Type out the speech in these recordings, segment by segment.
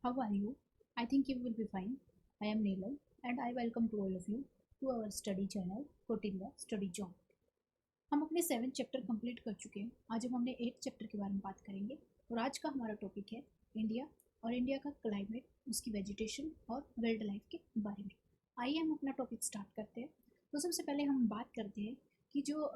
How are you? I think you will be fine. I am Neelam and I welcome to all of you to our study channel Kotinda Study Zone. हम अपने 7 chapter complete कर चुके हैं। आज हम अपने 8 chapter के बारे में बात करेंगे और आज का हमारा टॉपिक है इंडिया और इंडिया का क्लाइमेट, उसकी वेजिटेशन और वाइल्ड लाइफ के बारे में। आइए हम अपना टॉपिक स्टार्ट करते हैं। तो सबसे पहले हम बात करते हैं कि जो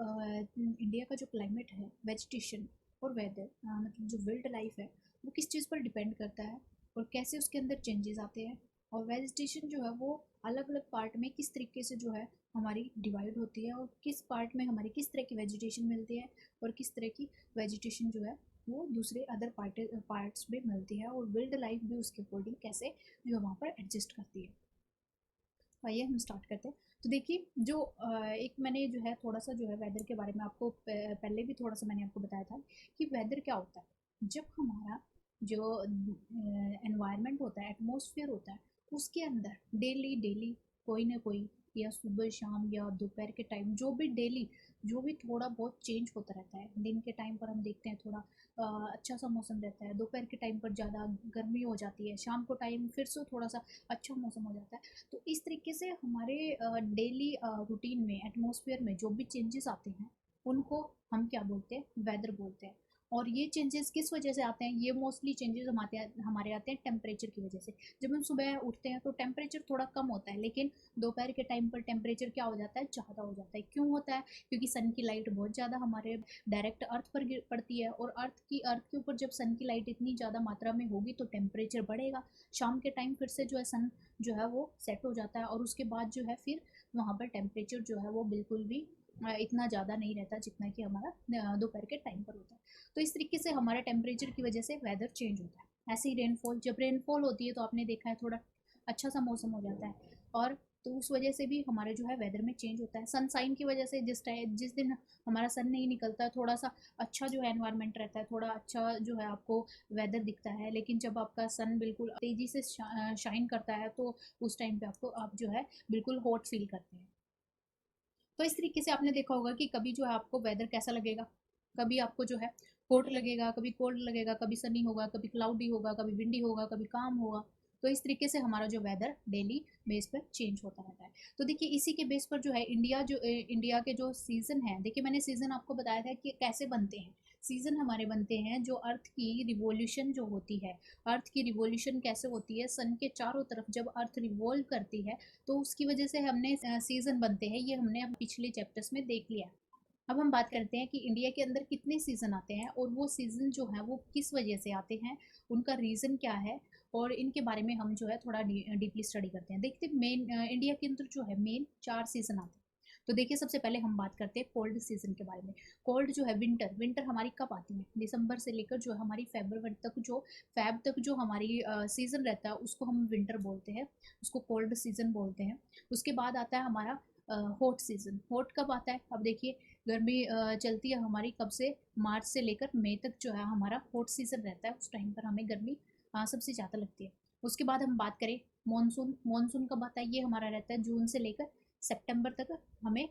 इंडिया का जो क्लाइमेट है, वेजिटेशन और वेदर, मतलब जो वाइल्ड लाइफ है वो किस चीज़ पर डिपेंड करता है और कैसे उसके अंदर चेंजेस आते हैं, और वेजिटेशन जो है वो अलग अलग पार्ट में किस तरीके से जो है हमारी डिवाइड होती है और किस पार्ट में हमारी किस तरह की वेजिटेशन मिलती है और किस तरह की वेजिटेशन जो है वो दूसरे अदर पार्ट्स में मिलती है, और वाइल्ड लाइफ भी उसके अकॉर्डिंग कैसे जो है वहाँ पर एडजस्ट करती है। आइए हम स्टार्ट करते हैं। तो देखिए जो एक मैंने जो है थोड़ा सा जो है वेदर के बारे में आपको पहले भी थोड़ा सा मैंने आपको बताया था कि वेदर क्या होता है। जब हमारा जो एनवायरनमेंट होता है, एटमॉस्फेयर होता है, उसके अंदर डेली डेली कोई ना कोई, या सुबह शाम या दोपहर के टाइम, जो भी डेली जो भी थोड़ा बहुत चेंज होता रहता है। दिन के टाइम पर हम देखते हैं थोड़ा अच्छा सा मौसम रहता है, दोपहर के टाइम पर ज़्यादा गर्मी हो जाती है, शाम को टाइम फिर से थोड़ा सा अच्छा मौसम हो जाता है। तो इस तरीके से हमारे डेली रूटीन में, एटमॉस्फेयर में जो भी चेंजेस आते हैं उनको हम क्या बोलते हैं, वेदर बोलते हैं। और ये चेंजेस किस वजह से आते हैं, ये मोस्टली चेंजेस हमारे आते हैं टेम्परेचर की वजह से। जब हम सुबह उठते हैं तो टेम्परेचर थोड़ा कम होता है, लेकिन दोपहर के टाइम पर टेम्परेचर क्या हो जाता है, ज़्यादा हो जाता है। क्यों होता है? क्योंकि सन की लाइट बहुत ज़्यादा हमारे डायरेक्ट अर्थ पर पड़ती है, और अर्थ के ऊपर जब सन की लाइट इतनी ज़्यादा मात्रा में होगी तो टेम्परेचर बढ़ेगा। शाम के टाइम फिर से जो है सन जो है वो सेट हो जाता है, और उसके बाद जो है फिर वहाँ पर टेम्परेचर जो है वो बिल्कुल भी इतना ज़्यादा नहीं रहता जितना कि हमारा दोपहर के टाइम पर होता है। तो इस तरीके से हमारे टेम्परेचर की वजह से वेदर चेंज होता है। ऐसे ही रेनफॉल, जब रेनफॉल होती है तो आपने देखा है थोड़ा अच्छा सा मौसम हो जाता है, और तो उस वजह से भी हमारे जो है वेदर में चेंज होता है। सनसाइन की वजह से जिस दिन हमारा सन नहीं निकलता है, थोड़ा सा अच्छा जो है एनवायरनमेंट रहता है, थोड़ा अच्छा जो है आपको वेदर दिखता है। लेकिन जब आपका सन बिल्कुल तेज़ी से शाइन करता है तो उस टाइम पे आप जो है बिल्कुल हॉट फील करते हैं। तो इस तरीके से आपने देखा होगा कि कभी जो है आपको वेदर कैसा लगेगा, कभी आपको जो है हॉट लगेगा, कभी कोल्ड लगेगा, कभी सनी होगा, कभी क्लाउडी होगा, कभी विंडी होगा, कभी काम होगा। तो इस तरीके से हमारा जो वेदर डेली बेस पर चेंज होता रहता है। तो देखिए इसी के बेस पर जो है इंडिया के जो सीज़न है, देखिए मैंने सीज़न आपको बताया था कि कैसे बनते हैं। सीज़न हमारे बनते हैं जो अर्थ की रिवॉल्यूशन जो होती है। अर्थ की रिवॉल्यूशन कैसे होती है, सन के चारों तरफ जब अर्थ रिवॉल्व करती है तो उसकी वजह से हमने सीज़न बनते हैं। ये हमने अब पिछले चैप्टर्स में देख लिया। अब हम बात करते हैं कि इंडिया के अंदर कितने सीज़न आते हैं और वो सीज़न जो है वो किस वजह से आते हैं, उनका रीज़न क्या है, और इनके बारे में हम जो है थोड़ा डीपली स्टडी करते हैं। देखते हैं मेन इंडिया के अंदर जो है मेन 4 सीज़न आते हैं। तो देखिए सबसे पहले हम बात करते हैं कोल्ड सीज़न के बारे में। कोल्ड जो है विंटर, विंटर हमारी कब आती है, दिसंबर से लेकर जो है हमारी फरवरी तक, जो फैब तक जो हमारी सीज़न रहता है उसको हम विंटर बोलते हैं, उसको कोल्ड सीज़न बोलते हैं। उसके बाद आता है हमारा हॉट सीज़न। हॉट कब आता है, अब देखिए गर्मी चलती है हमारी कब से, मार्च से लेकर मई तक जो है हमारा हॉट सीज़न रहता है। उस टाइम पर हमें गर्मी सबसे ज़्यादा लगती है। उसके बाद हम बात करें मानसून, मानसून कब आता है, ये हमारा रहता है जून से लेकर सितंबर तक। हमें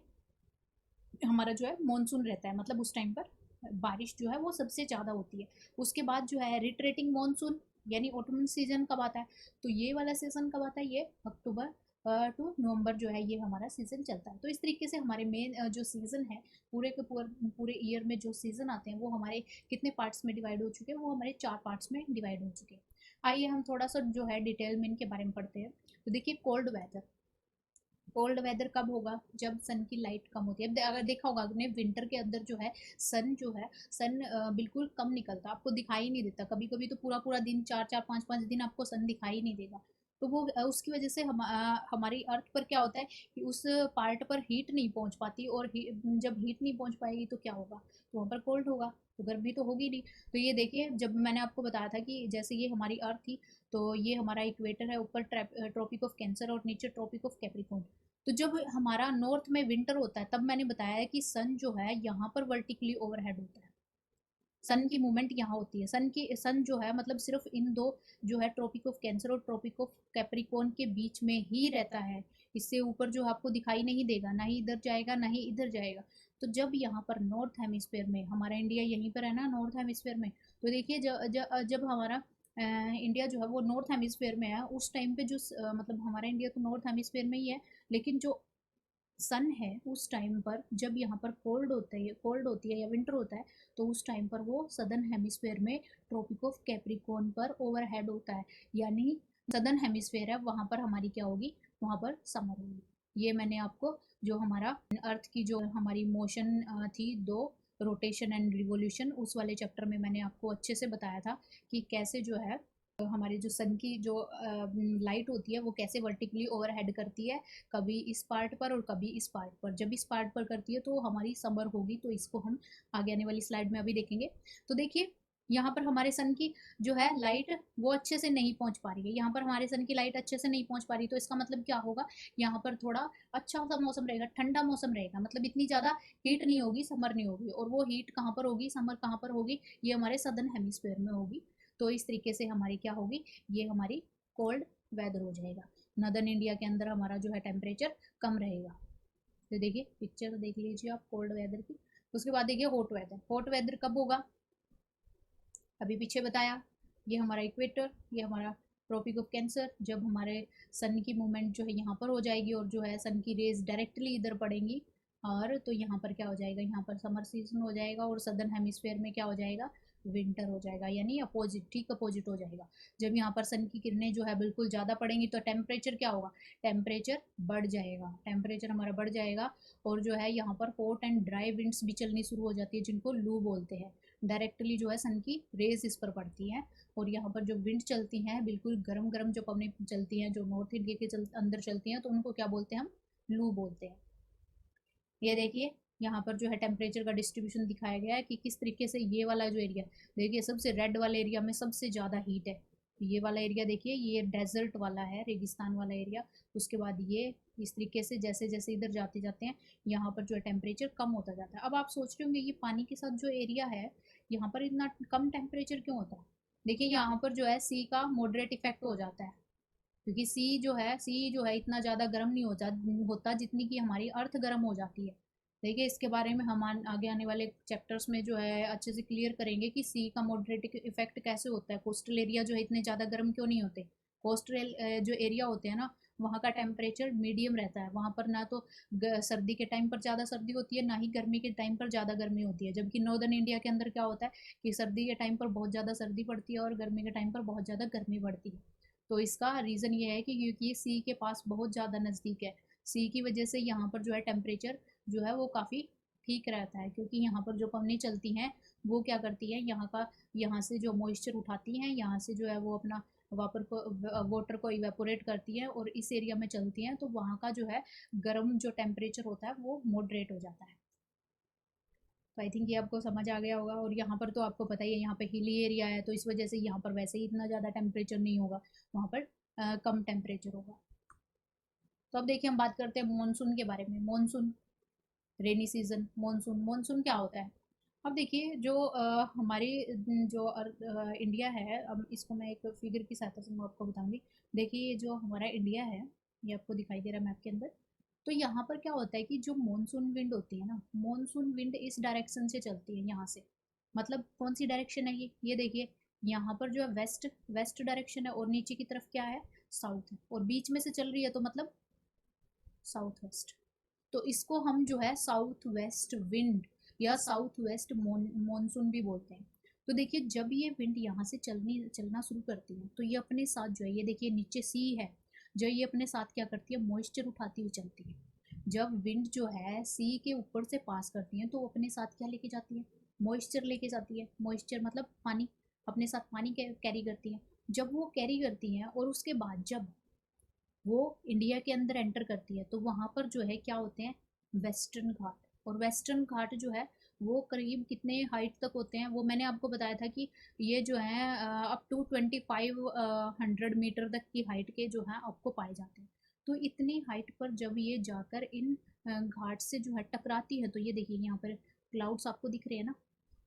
हमारा जो है मानसून रहता है, मतलब उस टाइम पर बारिश जो है वो सबसे ज़्यादा होती है। उसके बाद जो है रिट्रेटिंग मानसून यानी ऑटमन सीजन कब आता है, तो ये वाला सीज़न कब आता है, ये अक्टूबर टू नवंबर जो है ये हमारा सीज़न चलता है। तो इस तरीके से हमारे मेन जो सीज़न है, पूरे के पूरे ईयर में जो सीज़न आते हैं वो हमारे कितने पार्ट्स में डिवाइड हो चुके हैं, वो हमारे 4 पार्ट्स में डिवाइड हो चुके हैं। आइए हम थोड़ा सा जो है डिटेल में इनके बारे में पढ़ते हैं। तो देखिए कोल्ड वेदर, कोल्ड वेदर कब होगा, जब सन की लाइट कम होती है। अब अगर देखा होगा आपने विंटर के अंदर जो है सन बिल्कुल कम निकलता, आपको दिखाई नहीं देता। कभी कभी तो पूरा पूरा दिन, चार चार पाँच पाँच दिन आपको सन दिखाई नहीं देगा। तो वो उसकी वजह से हमारी अर्थ पर क्या होता है कि उस पार्ट पर हीट नहीं पहुंच पाती, और जब हीट नहीं पहुंच पाएगी तो क्या होगा, तो वहाँ पर कोल्ड होगा, तो गर्मी तो होगी नहीं। तो ये देखिए जब मैंने आपको बताया था कि जैसे ये हमारी अर्थ थी, तो ये हमारा इक्वेटर है, ऊपर ट्रॉपिक ऑफ कैंसर और नीचे ट्रॉपिक ऑफ कैप्रिकॉर्न। तो जब हमारा नॉर्थ में विंटर होता है तब मैंने बताया है कि सन जो है यहाँ पर वर्टिकली ओवरहेड होता है। सन की मूवमेंट यहाँ होती है, सन जो है मतलब सिर्फ इन दो जो है ट्रॉपिक ऑफ कैंसर और ट्रॉपिक ऑफ कैप्रिकॉर्न के बीच में ही रहता है। इससे ऊपर जो आपको दिखाई नहीं देगा, ना ही इधर जाएगा ना ही इधर जाएगा। तो जब यहाँ पर नॉर्थ हेमिस्फेयर में, हमारा इंडिया यहीं पर है ना नॉर्थ हेमिस्फेयर में, तो देखिए जब हमारा इंडिया जो है वो नॉर्थ हेमिस्फेयर में है, उस टाइम पे जो मतलब हमारा इंडिया तो नॉर्थ हेमिस्फेयर में ही है, लेकिन जो सन है उस टाइम पर जब यहाँ पर कोल्ड होती है या विंटर होता है, तो उस टाइम पर वो सदर्न हेमिस्फेयर में ट्रॉपिक ऑफ कैप्रिकॉर्न पर ओवरहेड होता है, यानी सदर्न हेमिस्फेयर है वहाँ पर हमारी क्या होगी, वहाँ पर समर होगी। ये मैंने आपको जो हमारा अर्थ की जो हमारी मोशन थी, दो, रोटेशन एंड रिवोल्यूशन, उस वाले चैप्टर में मैंने आपको अच्छे से बताया था कि कैसे जो है हमारे जो सन की जो लाइट होती है वो कैसे वर्टिकली ओवरहेड करती है, कभी इस पार्ट पर और कभी इस पार्ट पर। जब इस पार्ट पर करती है तो हमारी समर होगी, तो इसको हम आगे आने वाली स्लाइड में अभी देखेंगे। तो देखिए यहाँ पर हमारे सन की जो है लाइट वो अच्छे से नहीं पहुंच पा रही है, यहाँ पर हमारे सन की लाइट अच्छे से नहीं पहुंच पा रही, तो इसका मतलब क्या होगा, यहाँ पर थोड़ा अच्छा सा मौसम रहेगा, ठंडा मौसम रहेगा, मतलब इतनी ज़्यादा हीट नहीं होगी, समर नहीं होगी। और वो हीट कहाँ पर होगी, समर कहाँ पर होगी, ये हमारे सदर्न हेमिस्फेयर में होगी। तो इस तरीके से हमारी क्या होगी, ये हमारी कोल्ड वेदर हो जाएगा। नदर्न इंडिया के अंदर हमारा जो है टेम्परेचर कम रहेगा। तो देखिए पिक्चर देख लीजिए आप कोल्ड वेदर की। उसके बाद देखिए हॉट वेदर। हॉट वेदर कब होगा, अभी पीछे बताया, ये हमारा इक्वेटर, ये हमारा ट्रॉपिक ऑफ कैंसर, जब हमारे सन की मूवमेंट जो है यहाँ पर हो जाएगी और जो है सन की रेज डायरेक्टली इधर पड़ेंगी, और तो यहाँ पर क्या हो जाएगा, यहाँ पर समर सीजन हो जाएगा और सदर्न हेमिस्फेयर में क्या हो जाएगा, विंटर हो जाएगा, यानी अपोजिट, ठीक अपोजिट हो जाएगा। जब यहाँ पर सन की किरणें जो है बिल्कुल ज़्यादा पड़ेंगी तो टेम्परेचर क्या होगा, टेम्परेचर बढ़ जाएगा, टेम्परेचर हमारा बढ़ जाएगा। और जो है यहाँ पर हॉट एंड ड्राई विंड्स भी चलनी शुरू हो जाती है, जिनको लू बोलते हैं। डायरेक्टली जो है सन की रेज इस पर पड़ती हैं, और यहाँ पर जो विंड चलती हैं बिल्कुल गरम गरम जो पवनें चलती हैं, जो नॉर्थ इंडिया के अंदर चलती हैं, तो उनको क्या बोलते हैं, हम लू बोलते हैं। ये देखिए यहाँ पर जो है टेम्परेचर का डिस्ट्रीब्यूशन दिखाया गया है कि किस तरीके से ये वाला जो एरिया, देखिए सबसे रेड वाले एरिया में सबसे ज़्यादा हीट है। तो ये वाला एरिया देखिए, ये डेजर्ट वाला है, रेगिस्तान वाला एरिया। उसके बाद ये इस तरीके से जैसे जैसे इधर जाते जाते हैं, यहाँ पर जो है टेम्परेचर कम होता जाता है। अब आप सोच रहे होंगे ये पानी के साथ जो एरिया है, यहाँ पर इतना कम टेम्परेचर क्यों होता है। देखिए यहाँ पर जो है सी का मॉडरेट इफेक्ट हो जाता है, क्योंकि सी जो है इतना ज़्यादा गर्म नहीं होता जितनी कि हमारी अर्थ गर्म हो जाती है। देखिए इसके बारे में हम आगे आने वाले चैप्टर्स में जो है अच्छे से क्लियर करेंगे कि सी का मॉडरेट इफेक्ट कैसे होता है। कोस्टल एरिया जो है इतने ज़्यादा गर्म क्यों नहीं होते। कोस्टल जो एरिया होते हैं ना, वहाँ का टेम्परेचर मीडियम रहता है, वहाँ पर ना तो सर्दी के टाइम पर ज़्यादा सर्दी होती है, ना ही गर्मी के टाइम पर ज़्यादा गर्मी होती है। जबकि नॉर्दर्न इंडिया के अंदर क्या होता है कि सर्दी के टाइम पर बहुत ज़्यादा सर्दी पड़ती है और गर्मी के टाइम पर बहुत ज़्यादा गर्मी पड़ती है। तो इसका रीज़न ये है कि क्योंकि ये सी के पास बहुत ज़्यादा नज़दीक है, सी की वजह से यहाँ पर जो है टेम्परेचर जो है वो काफ़ी ठीक रहता है, क्योंकि यहाँ पर जो पवनें चलती हैं वो क्या करती हैं, यहाँ से जो मॉइस्चर उठाती हैं, यहाँ से जो है वो अपना वाटर को इवेपोरेट करती हैं और इस एरिया में चलती हैं, तो वहाँ का जो है गर्म जो टेम्परेचर होता है वो मॉडरेट हो जाता है। तो आई थिंक ये आपको समझ आ गया होगा। और यहाँ पर तो आपको पता ही है, यहाँ पे हिली एरिया है, तो इस वजह से यहाँ पर वैसे ही इतना ज़्यादा टेम्परेचर नहीं होगा, वहाँ पर कम टेम्परेचर होगा। तो अब देखिए हम बात करते हैं मानसून के बारे में। Monsoon, rainy season, monsoon. Monsoon क्या होता है, अब देखिए जो हमारी जो इंडिया है, अब इसको मैं एक फिगर की सहायता से मैं आपको बताऊंगी। देखिए ये जो हमारा इंडिया है, ये आपको दिखाई दे रहा है मैप के अंदर। तो यहाँ पर क्या होता है कि जो मॉनसून विंड होती है ना, मॉनसून विंड इस डायरेक्शन से चलती है, यहाँ से, मतलब कौन सी डायरेक्शन है ये देखिए, यहाँ पर जो है वेस्ट वेस्ट डायरेक्शन है, और नीचे की तरफ क्या है, साउथ है, और बीच में से चल रही है, तो मतलब साउथ वेस्ट। तो इसको हम जो है साउथ वेस्ट विंड या साउथ वेस्ट मॉनसून भी बोलते हैं। तो देखिए जब ये विंड यहाँ से चलना शुरू करती है, तो ये अपने साथ जो है, ये देखिए नीचे सी है, जो ये अपने साथ क्या करती है, मॉइस्चर उठाती हुई चलती है। जब विंड जो है सी के ऊपर से पास करती है, तो वो अपने साथ क्या लेके जाती है, मॉइस्चर लेके जाती है। मॉइस्चर मतलब पानी, अपने साथ पानी कैरी करती है। जब वो कैरी करती हैं और उसके बाद जब वो इंडिया के अंदर एंटर करती है, तो वहाँ पर जो है क्या होते हैं, वेस्टर्न घाट। और वेस्टर्न घाट जो है वो करीब कितने हाइट तक होते हैं, वो मैंने आपको बताया था कि ये जो है अप टू 2500 मीटर तक की हाइट के जो है आपको पाए जाते हैं। तो इतनी हाइट पर जब ये जाकर इन घाट से जो है टकराती है, तो ये देखिए यहाँ पर क्लाउड्स आपको दिख रहे हैं ना,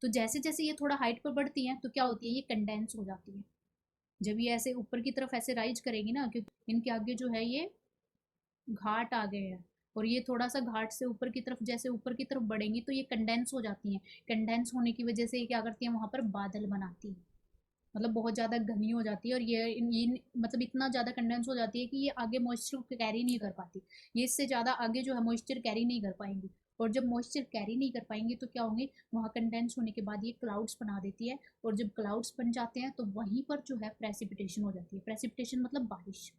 तो जैसे जैसे ये थोड़ा हाइट पर बढ़ती हैं, तो क्या होती है, ये कंडेंस हो जाती है। जब ये ऐसे ऊपर की तरफ ऐसे राइज करेगी ना, क्योंकि इनके आगे जो है ये घाट आ गए हैं, और ये थोड़ा सा घाट से ऊपर की तरफ जैसे ऊपर की तरफ बढ़ेंगी, तो ये कंडेंस हो जाती हैं। कंडेंस होने की वजह से ये क्या करती हैं, वहाँ पर बादल बनाती हैं। मतलब बहुत ज़्यादा घनी हो जाती है और ये मतलब इतना ज़्यादा कंडेंस हो जाती है कि ये आगे मॉइस्चर को कैरी नहीं कर पाती। ये इससे ज़्यादा आगे जो है मॉइस्चर कैरी नहीं कर पाएंगी, और जब मॉइस्चर कैरी नहीं कर पाएंगे तो क्या होंगे, वहाँ कंडेंस होने के बाद ये क्लाउड्स बना देती है, और जब क्लाउड्स बन जाते हैं तो वहीं पर जो है प्रेसिपिटेशन हो जाती है। प्रेसिपिटेशन मतलब बारिश।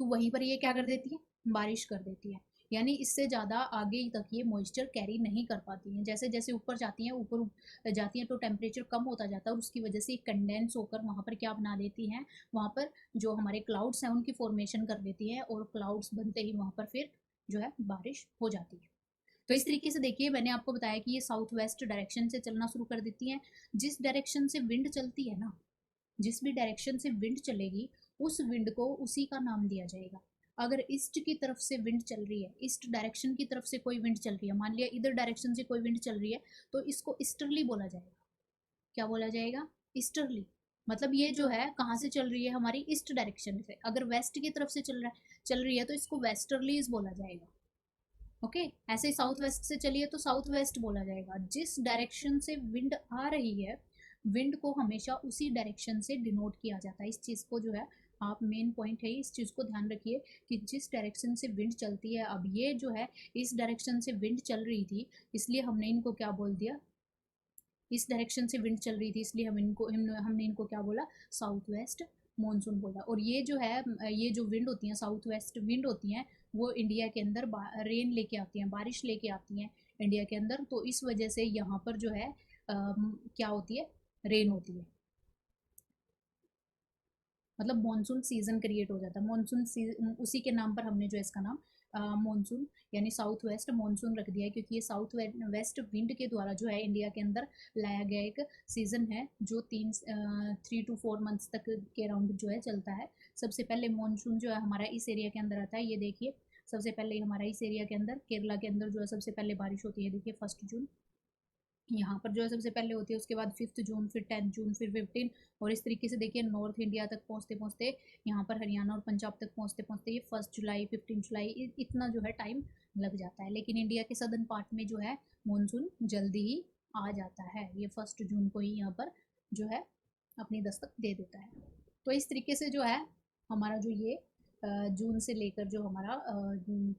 तो वहीं पर ये क्या कर देती है, बारिश कर देती है। यानी इससे ज़्यादा आगे तक ये मॉइस्चर कैरी नहीं कर पाती हैं। जैसे जैसे ऊपर जाती हैं, ऊपर जाती हैं तो टेम्परेचर कम होता जाता है, और उसकी वजह से कंडेंस होकर वहाँ पर क्या बना देती हैं, वहाँ पर जो हमारे क्लाउड्स हैं उनकी फॉर्मेशन कर देती हैं, और क्लाउड्स बनते ही वहाँ पर फिर जो है बारिश हो जाती है। तो इस तरीके से देखिए, मैंने आपको बताया कि ये साउथ वेस्ट डायरेक्शन से चलना शुरू कर देती हैं। जिस डायरेक्शन से विंड चलती है ना, जिस भी डायरेक्शन से विंड चलेगी, उस विंड को उसी का नाम दिया जाएगा। अगर ईस्ट की तरफ से विंड चल रही है, ईस्ट डायरेक्शन की तरफ से कोई विंड चल रही है, मान लिया इधर डायरेक्शन से कोई विंड चल रही है, तो इसको ईस्टर्ली बोला जाएगा। क्या बोला जाएगा, ईस्टर्ली। मतलब ये जो है कहाँ से चल रही है, हमारी ईस्ट डायरेक्शन से। अगर वेस्ट की तरफ से चल रही है तो इसको वेस्टर्लीज बोला जाएगा। ओके, ऐसे ही साउथ वेस्ट से चलिए तो साउथ वेस्ट बोला जाएगा। जिस डायरेक्शन से विंड आ रही है, विंड को हमेशा उसी डायरेक्शन से डिनोट किया जाता है। इस चीज़ को जो है, आप मेन पॉइंट है, इस चीज़ को ध्यान रखिए कि जिस डायरेक्शन से विंड चलती है, अब ये जो है इस डायरेक्शन से विंड चल रही थी, इसलिए हमने इनको क्या बोल दिया, इस डायरेक्शन से विंड चल रही थी इसलिए हमने इनको क्या बोला, साउथ वेस्ट मॉनसून बोला। और ये जो है, ये जो विंड होती हैं, साउथ वेस्ट विंड होती हैं, वो इंडिया के अंदर रेन लेके आती हैं, बारिश लेके आती हैं इंडिया के अंदर। तो इस वजह से यहाँ पर जो है क्या होती है, रेन होती है। मतलब मानसून सीजन क्रिएट हो जाता है। मानसून सीजन, उसी के नाम पर हमने जो है इसका नाम मानसून यानी साउथ वेस्ट मानसून रख दिया है, क्योंकि ये साउथ वेस्ट विंड के द्वारा जो है इंडिया के अंदर लाया गया एक सीजन है, जो 3 to 4 मंथ्स तक के अराउंड जो है चलता है। सबसे पहले मानसून जो है हमारा इस एरिया के अंदर आता है, ये देखिए। सबसे पहले हमारा इस एरिया के अंदर, केरला के अंदर जो है सबसे पहले बारिश होती है, देखिए 1 जून यहाँ पर जो है सबसे पहले होती है। उसके बाद 5 जून, फिर 10 जून, फिर 15। और इस तरीके से देखिए, नॉर्थ इंडिया तक पहुँचते पहुँचते, यहाँ पर हरियाणा और पंजाब तक पहुँचते पहुँचते ये 1 जुलाई, 15 जुलाई, इतना जो है टाइम लग जाता है। लेकिन इंडिया के सदर्न पार्ट में जो है मानसून जल्दी ही आ जाता है। ये 1 जून को ही यहाँ पर जो है अपनी दस्तक दे देता है। तो इस तरीके से जो है हमारा जो ये जून से लेकर जो हमारा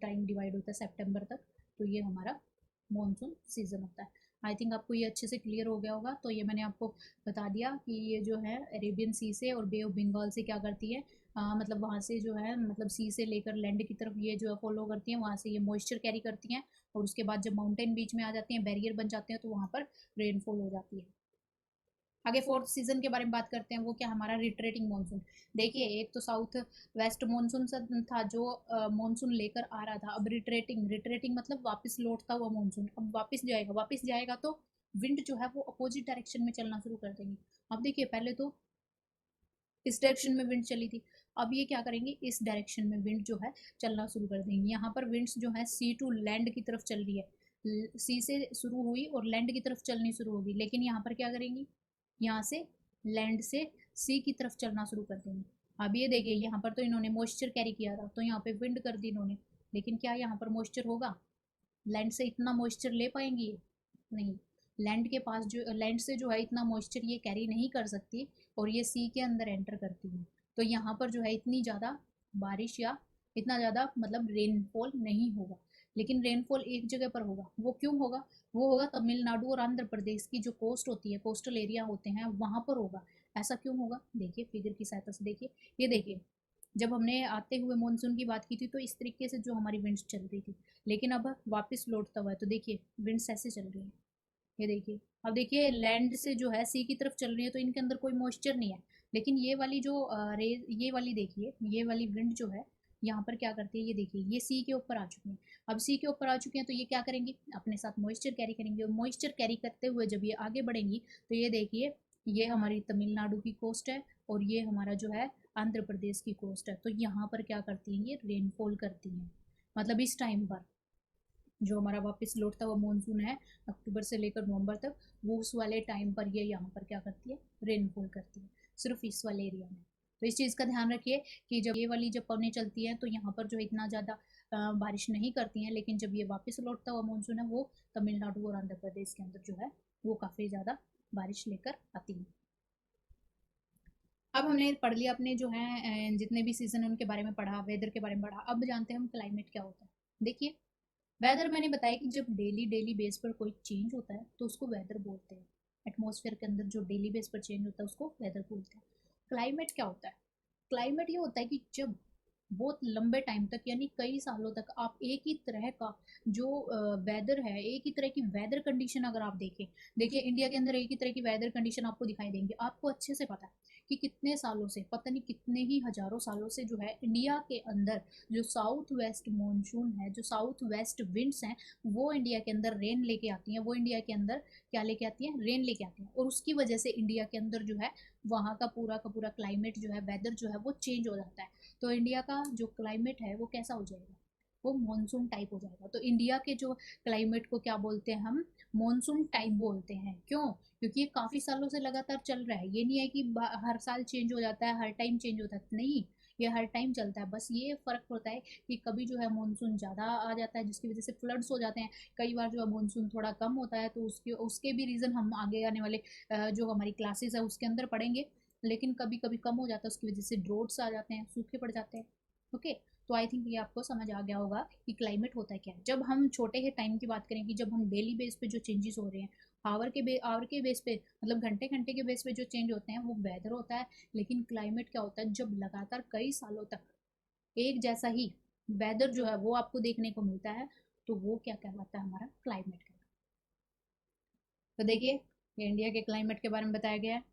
टाइम डिवाइड होता है सितंबर तक, तो ये हमारा मानसून सीज़न होता है। आई थिंक आपको ये अच्छे से क्लियर हो गया होगा। तो ये मैंने आपको बता दिया कि ये जो है अरेबियन सी से और बे ऑफ बंगाल से क्या करती है, मतलब वहाँ से जो है, मतलब सी से लेकर लैंड की तरफ ये जो है फॉलो करती हैं, वहाँ से ये मॉइस्चर कैरी करती हैं, और उसके बाद जब माउंटेन बीच में आ जाती हैं, बैरियर बन जाते हैं, तो वहाँ पर रेनफॉल हो जाती है। आगे फोर्थ सीजन के बारे में बात करते हैं, वो क्या, हमारा रिट्रेटिंग मानसून। देखिए, एक तो साउथ वेस्ट मानसून था जो मानसून लेकर आ रहा था। अब रिट्रेटिंग, रिट्रेटिंग मतलब वापस लौटता हुआ मानसून। अब वापस जाएगा, वापस जाएगा तो विंड जो है वो अपोजिट डायरेक्शन में चलना शुरू कर देंगे। अब देखिए, पहले तो इस डायरेक्शन में विंड चली थी, अब ये क्या करेंगे, इस डायरेक्शन में विंड जो है चलना शुरू कर देंगे। यहाँ पर विंड्स जो है सी टू लैंड की तरफ चल रही है, सी से शुरू हुई और लैंड की तरफ चलनी शुरू होगी। लेकिन यहाँ पर क्या करेंगी, यहाँ से लैंड से सी की तरफ चलना शुरू कर देंगे। अब ये देखिए, यहाँ पर तो इन्होंने मॉइस्चर कैरी किया था, तो यहाँ पे विंड कर दी इन्होंने। लेकिन क्या यहाँ पर मॉइस्चर होगा, लैंड से इतना मॉइस्चर ले पाएंगी, नहीं। लैंड के पास जो, लैंड से जो है इतना मॉइस्चर ये कैरी नहीं कर सकती, और ये सी के अंदर एंटर करती है। तो यहाँ पर जो है इतनी ज़्यादा बारिश या इतना ज़्यादा मतलब रेनफॉल नहीं होगा। लेकिन रेनफॉल एक जगह पर होगा। वो क्यों होगा, वो होगा तमिलनाडु और आंध्र प्रदेश की जो कोस्ट होती है, कोस्टल एरिया होते हैं, वहाँ पर होगा। ऐसा क्यों होगा, देखिए फिगर की सहायता से देखिए। ये देखिए, जब हमने आते हुए मानसून की बात की थी तो इस तरीके से जो हमारी विंड्स चल रही थी, लेकिन अब वापस लौटता हुआ है तो देखिए विंड्स ऐसे चल रही है। ये देखिए, अब देखिए लैंड से जो है सी की तरफ चल रही है, तो इनके अंदर कोई मॉइस्चर नहीं है। लेकिन ये वाली जो रेज, ये वाली देखिए, ये वाली विंड जो है यहाँ पर क्या करती है, ये देखिए, ये सी के ऊपर आ चुकी हैं। अब सी के ऊपर आ चुके हैं तो ये क्या करेंगी, अपने साथ मॉइस्चर कैरी करेंगे, और मॉइस्चर कैरी करते हुए जब ये आगे बढ़ेंगी तो ये देखिए, ये हमारी तमिलनाडु की कोस्ट है, और ये हमारा जो है आंध्र प्रदेश की कोस्ट है। तो यहाँ पर क्या करती हैं, ये रेनफॉल करती हैं। मतलब इस टाइम पर जो हमारा वापस लौटता हुआ मानसून है, अक्टूबर से लेकर नवंबर तक, वो उस वाले टाइम पर ये यहाँ पर क्या करती है, रेनफॉल करती है, सिर्फ इस वाले एरिया में। तो इस चीज़ का ध्यान रखिए कि जब ये वाली जब पवनें चलती हैं तो यहाँ पर जो इतना ज़्यादा बारिश नहीं करती हैं, लेकिन जब ये वापस लौटता हुआ मानसून है, वो तमिलनाडु और आंध्र प्रदेश के अंदर जो है वो काफ़ी ज़्यादा बारिश लेकर आती है। अब हमने पढ़ लिया अपने जो है जितने भी सीजन है उनके बारे में पढ़ा, वेदर के बारे में पढ़ा। अब जानते हैं हम क्लाइमेट क्या होता है। देखिए, वेदर मैंने बताया कि जब डेली डेली बेस पर कोई चेंज होता है तो उसको वेदर बोलते हैं। एटमॉस्फेयर के अंदर जो डेली बेस पर चेंज होता है उसको वेदर बोलते हैं। क्लाइमेट क्या होता है? क्लाइमेट ये होता है कि जब बहुत लंबे टाइम तक यानी कई सालों तक आप एक ही तरह का जो वेदर है, एक ही तरह की वेदर कंडीशन अगर आप देखें, देखिए इंडिया के अंदर एक ही तरह की वेदर कंडीशन आपको दिखाई देंगे। आपको अच्छे से पता है कि कितने सालों से, पता नहीं कितने ही हजारों सालों से जो है इंडिया के अंदर जो साउथ वेस्ट मॉनसून है, जो साउथ वेस्ट विंड्स हैं, वो इंडिया के अंदर रेन लेके आती हैं। वो इंडिया के अंदर क्या लेके आती हैं? रेन लेके आती हैं। और उसकी वजह से इंडिया के अंदर जो है वहाँ का पूरा क्लाइमेट जो है, वेदर जो है वो चेंज हो जाता है। तो इंडिया का जो क्लाइमेट है वो कैसा हो जाएगा? वो मानसून टाइप हो जाएगा। तो इंडिया के जो क्लाइमेट को क्या बोलते हैं हम? मानसून टाइप बोलते हैं। क्यों? क्योंकि ये काफ़ी सालों से लगातार चल रहा है। ये नहीं है कि हर साल चेंज हो जाता है, हर टाइम चेंज होता है, नहीं। ये हर टाइम चलता है। बस ये फ़र्क होता है कि कभी जो है मानसून ज़्यादा आ जाता है जिसकी वजह से फ्लड्स हो जाते हैं। कई बार जो है मानसून थोड़ा कम होता है, तो उसके उसके भी रीज़न हम आगे आने वाले जो हमारी क्लासेस है उसके अंदर पढ़ेंगे। लेकिन कभी कभी कम हो जाता है, उसकी वजह से ड्रोट्स आ जाते हैं, सूखे पड़ जाते हैं। ओके। तो आई थिंक ये आपको समझ आ गया होगा कि क्लाइमेट होता है क्या। जब हम छोटे के टाइम की बात करें कि जब हम डेली बेस पे जो चेंजेस हो रहे हैं, आवर के बेस पे, मतलब घंटे घंटे के बेस पे जो चेंज होते हैं वो वेदर होता है। लेकिन क्लाइमेट क्या होता है? जब लगातार कई सालों तक एक जैसा ही वेदर जो है वो आपको देखने को मिलता है, तो वो क्या कहलाता है? हमारा क्लाइमेट कहलाता है। तो देखिए, ये इंडिया के क्लाइमेट के बारे में बताया गया है।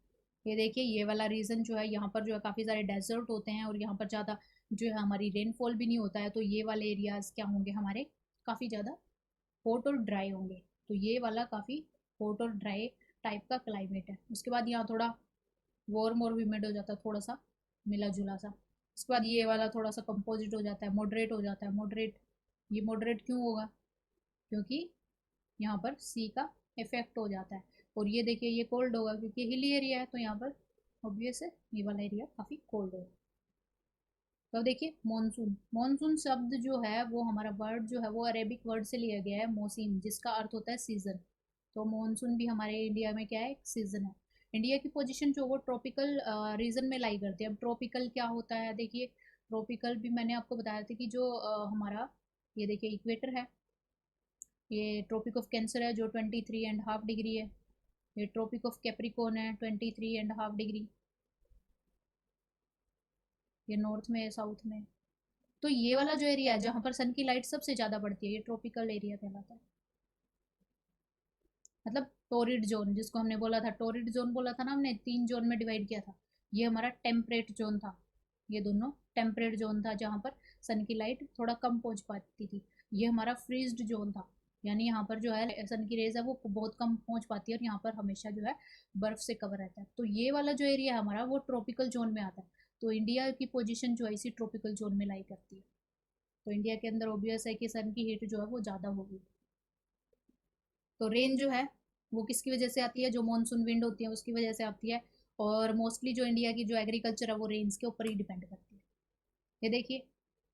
ये देखिए, ये वाला रीजन जो है यहाँ पर जो है काफ़ी सारे डेजर्ट होते हैं और यहाँ पर ज़्यादा जो है हमारी रेनफॉल भी नहीं होता है। तो ये वाले एरियाज क्या होंगे हमारे? काफ़ी ज़्यादा हॉट और ड्राई होंगे। तो ये वाला काफ़ी हॉट और ड्राई टाइप का क्लाइमेट है। उसके बाद यहाँ थोड़ा वार्म और ह्यूमिड हो जाता है, थोड़ा सा मिला जुला सा। उसके बाद ये वाला थोड़ा सा कंपोजिट हो जाता है, मॉडरेट हो जाता है। मॉडरेट, ये मॉडरेट क्यों होगा? क्योंकि यहाँ पर सी का इफेक्ट हो जाता है। और ये देखिए, ये कोल्ड होगा क्योंकि हिली एरिया है, तो यहाँ पर ऑब्वियस है ये वाला एरिया काफ़ी कोल्ड होगा। तो देखिए, मॉनसून, मॉनसून शब्द जो है वो हमारा वर्ड जो है वो अरेबिक वर्ड से लिया गया है, मौसम, जिसका अर्थ होता है सीजन। तो मॉनसून भी हमारे इंडिया में क्या है? एक सीजन है। इंडिया की पोजीशन जो वो ट्रॉपिकल रीजन में लाई करती है। अब ट्रॉपिकल क्या होता है? देखिए, ट्रॉपिकल भी मैंने आपको बताया था कि जो हमारा, ये देखिए इक्वेटर है, ये ट्रॉपिक ऑफ कैंसर है जो 23.5 डिग्री है। ये ट्रॉपिक ऑफ कैप्रिकॉर्न है 23.5 डिग्री। ये नॉर्थ में है, साउथ में। तो ये वाला जो एरिया है जहाँ पर सन की लाइट सबसे ज़्यादा पड़ती है, ये ट्रॉपिकल एरिया कहलाता है। मतलब टोरिड जोन, जिसको हमने बोला था, टोरिड जोन बोला था ना हमने, 3 जोन में डिवाइड किया था। ये हमारा टेम्परेट जोन था। ये दोनों टेम्परेट जोन था जहाँ पर सन की लाइट थोड़ा कम पहुँच पाती थी। ये हमारा फ्रीज्ड जोन था, यानी यहाँ पर जो है सन की रेज है वो बहुत कम पहुँच पाती है और यहाँ पर हमेशा जो है बर्फ से कवर रहता है। तो ये वाला जो एरिया है हमारा वो ट्रॉपिकल जोन में आता है। तो इंडिया की पोजीशन जो है इसी ट्रॉपिकल जोन में लाई करती है। तो इंडिया के अंदर ऑब्वियस है कि सन की हीट जो है वो ज़्यादा होगी। तो रेन जो है वो किसकी वजह से आती है? जो मॉनसून विंड होती है उसकी वजह से आती है। और मोस्टली जो इंडिया की जो एग्रीकल्चर है वो रेन्स के ऊपर ही डिपेंड करती है। ये देखिए,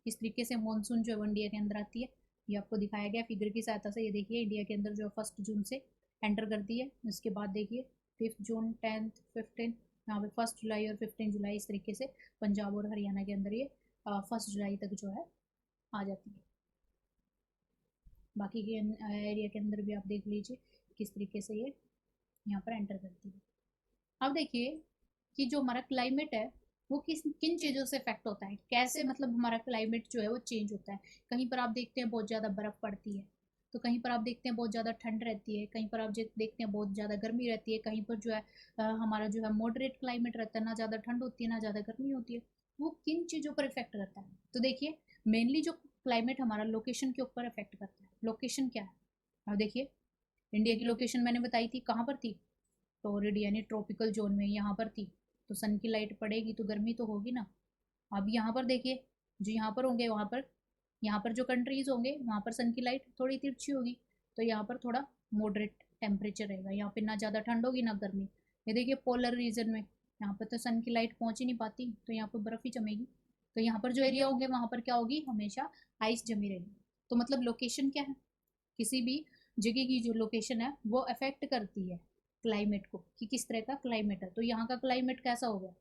किस तरीके से मॉनसून जो है वो इंडिया के अंदर आती है। ये आपको दिखाया गया फिगर की सहायता से। ये देखिए, इंडिया के अंदर जो 1 जून से एंटर करती है। उसके बाद देखिए 5 जून, 10th, 15, यहाँ पे 1 जुलाई और 15 जुलाई, इस तरीके से पंजाब और हरियाणा के अंदर ये 1 जुलाई तक जो है आ जाती है। बाकी के एरिया के अंदर भी आप देख लीजिए किस तरीके से ये यहाँ पर एंटर करती है। अब देखिए कि जो हमारा क्लाइमेट है वो किस किन चीज़ों से इफेक्ट होता है, कैसे मतलब हमारा क्लाइमेट जो है वो चेंज होता है। कहीं पर आप देखते हैं बहुत ज़्यादा बर्फ़ पड़ती है, तो कहीं पर आप देखते हैं बहुत ज़्यादा ठंड रहती है, कहीं पर आप देखते हैं बहुत ज़्यादा गर्मी रहती है, कहीं पर जो है हमारा जो है मॉडरेट क्लाइमेट रहता है, ना ज़्यादा ठंड होती है ना ज़्यादा गर्मी होती है। वो किन चीज़ों पर इफेक्ट करता है? तो देखिए, मेनली जो क्लाइमेट हमारा लोकेशन के ऊपर इफेक्ट करता है। लोकेशन क्या है? अब देखिए, इंडिया की लोकेशन मैंने बताई थी, कहाँ पर थी? टोरिड यानी ट्रॉपिकल जोन में यहाँ पर थी। तो सन की लाइट पड़ेगी तो गर्मी तो होगी ना। अब यहाँ पर देखिए, जो यहाँ पर होंगे वहाँ पर, यहाँ पर जो कंट्रीज होंगे वहाँ पर सन की लाइट थोड़ी तिरछी होगी। तो यहाँ पर थोड़ा मॉडरेट टेम्परेचर रहेगा, यहाँ पे ना ज़्यादा ठंड होगी ना गर्मी। ये देखिए, पोलर रीजन में यहाँ पर तो सन की लाइट पहुँच ही नहीं पाती, तो यहाँ पर बर्फ़ ही जमेगी। तो यहाँ पर जो एरिया होंगे वहाँ पर क्या होगी? हमेशा आइस जमी रहेगी। तो मतलब लोकेशन क्या है? किसी भी जगह की जो लोकेशन है वो अफेक्ट करती है क्लाइमेट को, कि किस तरह का क्लाइमेट है। तो यहाँ का क्लाइमेट कैसा होगा?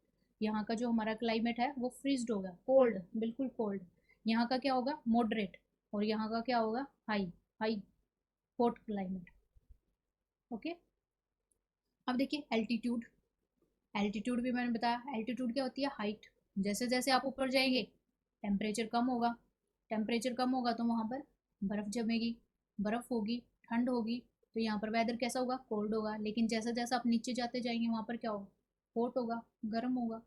यहाँ का जो हमारा क्लाइमेट है वो फ्रीज्ड होगा, कोल्ड, बिल्कुल कोल्ड। यहाँ का क्या होगा, मॉडरेट। और यहाँ का क्या होगा, high, high hot climate. Okay, अब देखिए एल्टीट्यूड। एल्टीट्यूड भी मैंने बताया, एल्टीट्यूड क्या होती है, हाइट। जैसे जैसे आप ऊपर जाएंगे टेम्परेचर कम होगा, टेम्परेचर कम होगा तो वहाँ पर बर्फ़ जमेगी, बर्फ़ होगी, ठंड होगी, तो यहाँ पर वेदर कैसा होगा, कोल्ड होगा। लेकिन जैसा जैसा आप नीचे जाते जाएंगे वहाँ पर क्या होगा, हॉट होगा, गर्म होगा।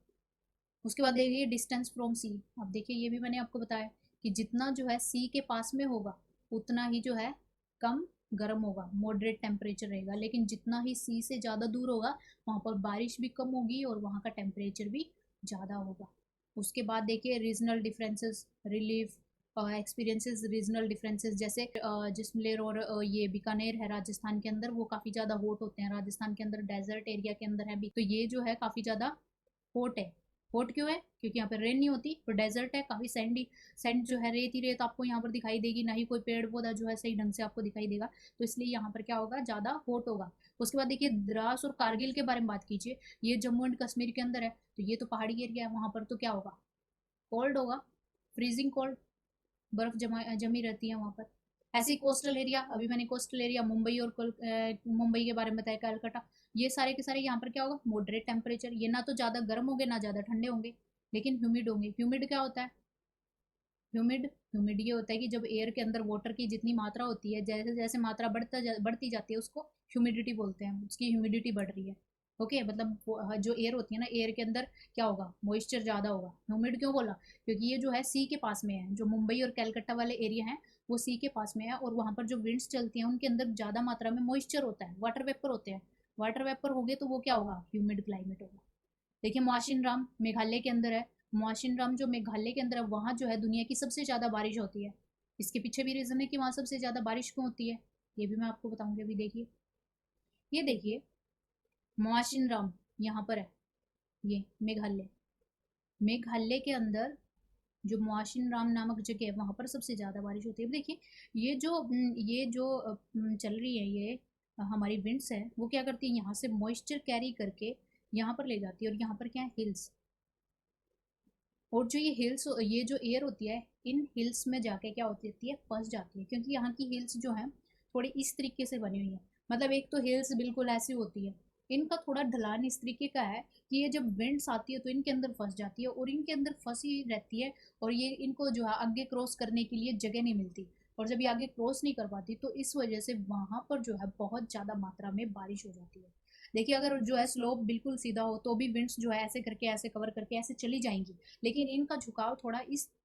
उसके बाद देखिए डिस्टेंस फ्रॉम सी। अब देखिए ये भी मैंने आपको बताया कि जितना जो है सी के पास में होगा उतना ही जो है कम गर्म होगा, मॉडरेट टेम्परेचर रहेगा। लेकिन जितना ही सी से ज़्यादा दूर होगा वहाँ पर बारिश भी कम होगी और वहाँ का टेम्परेचर भी ज़्यादा होगा। उसके बाद देखिए regional differences, relief experiences regional differences. जैसे जैसलमेर और ये बीकानेर है राजस्थान के अंदर, वो काफ़ी ज़्यादा हॉट होते हैं। राजस्थान के अंदर डेजर्ट एरिया के अंदर है भी, तो ये जो है काफ़ी ज़्यादा हॉट है। हॉट क्यों है, क्योंकि यहाँ पर रेन नहीं होती, तो डेजर्ट है, काफ़ी सैंडी, सैंड जो है रेत ही रेत आपको यहाँ पर दिखाई देगी, ना ही कोई पेड़ पौधा जो है सही ढंग से आपको दिखाई देगा। तो इसलिए यहाँ पर क्या होगा, ज़्यादा हॉट होगा। उसके बाद देखिए द्रास और कारगिल के बारे में बात कीजिए, ये जम्मू एंड कश्मीर के अंदर है, तो ये तो पहाड़ी एरिया है, वहाँ पर तो क्या होगा, कोल्ड होगा, फ्रीजिंग कोल्ड, बर्फ जमी रहती है वहाँ पर। ऐसे ही कोस्टल एरिया, अभी मैंने कोस्टल एरिया मुंबई और मुंबई के बारे में बताया, कलकत्ता, ये सारे के सारे यहाँ पर क्या होगा, मॉडरेट टेम्परेचर। ये ना तो ज़्यादा गर्म होंगे ना ज़्यादा ठंडे होंगे, लेकिन ह्यूमिड होंगे। ह्यूमिड क्या होता है, ह्यूमिड, ह्यूमिड ये होता है कि जब एयर के अंदर वाटर की जितनी मात्रा होती है, जैसे जैसे मात्रा बढ़ती जाती है उसको ह्यूमिडिटी बोलते हैं, उसकी ह्यूमिडिटी बढ़ रही है। ओके, मतलब जो एयर होती है ना, एयर के अंदर क्या होगा, मॉइस्चर ज़्यादा होगा। ह्यूमिड क्यों बोला, क्योंकि ये जो है सी के पास में है, जो मुंबई और कलकत्ता वाले एरिया हैं वो सी के पास में है, और वहाँ पर जो विंड्स चलती हैं उनके अंदर ज़्यादा मात्रा में मॉइस्चर होता है, वाटर वेपर होते हैं। वाटर वेपर हो गए तो वो क्या होगा, ह्यूमिड क्लाइमेट होगा। देखिए मौसिन राम मेघालय के अंदर है। मौसिन राम जो मेघालय के अंदर है, वहाँ जो है दुनिया की सबसे ज़्यादा बारिश होती है। इसके पीछे भी रीज़न है कि वहाँ सबसे ज़्यादा बारिश क्यों होती है, ये भी मैं आपको बताऊंगी। अभी देखिए, ये देखिए मौसिन राम यहाँ पर है, ये मेघालय, मेघालय के अंदर जो मौसिन राम नामक जगह है वहाँ पर सबसे ज़्यादा बारिश होती है। अब देखिए ये जो चल रही है, ये हमारी विंड्स है, वो क्या करती है, यहाँ से मॉइस्चर कैरी करके यहाँ पर ले जाती है। और यहाँ पर क्या है, हिल्स, और जो ये हिल्स, ये जो एयर होती है इन हिल्स में जाके क्या होती है, फंस जाती है। क्योंकि यहाँ की हिल्स जो है थोड़ी इस तरीके से बनी हुई है, मतलब एक तो हिल्स बिल्कुल ऐसी होती है, इनका थोड़ा ढलान इस तरीके का है कि ये जब विंड्स आती है तो इनके अंदर फंस जाती है और इनके अंदर फंसी रहती है। और ये इनको जो है आगे क्रॉस करने के लिए जगह नहीं मिलती, और जब ये आगे क्रॉस नहीं कर पाती तो इस वजह से वहाँ पर जो है बहुत ज़्यादा मात्रा में बारिश हो जाती है। देखिए अगर जो है स्लोप बिल्कुल सीधा हो तो भी विंड्स जो है ऐसे करके, ऐसे कवर करके ऐसे चली जाएंगी। लेकिन इनका झुकाव थोड़ा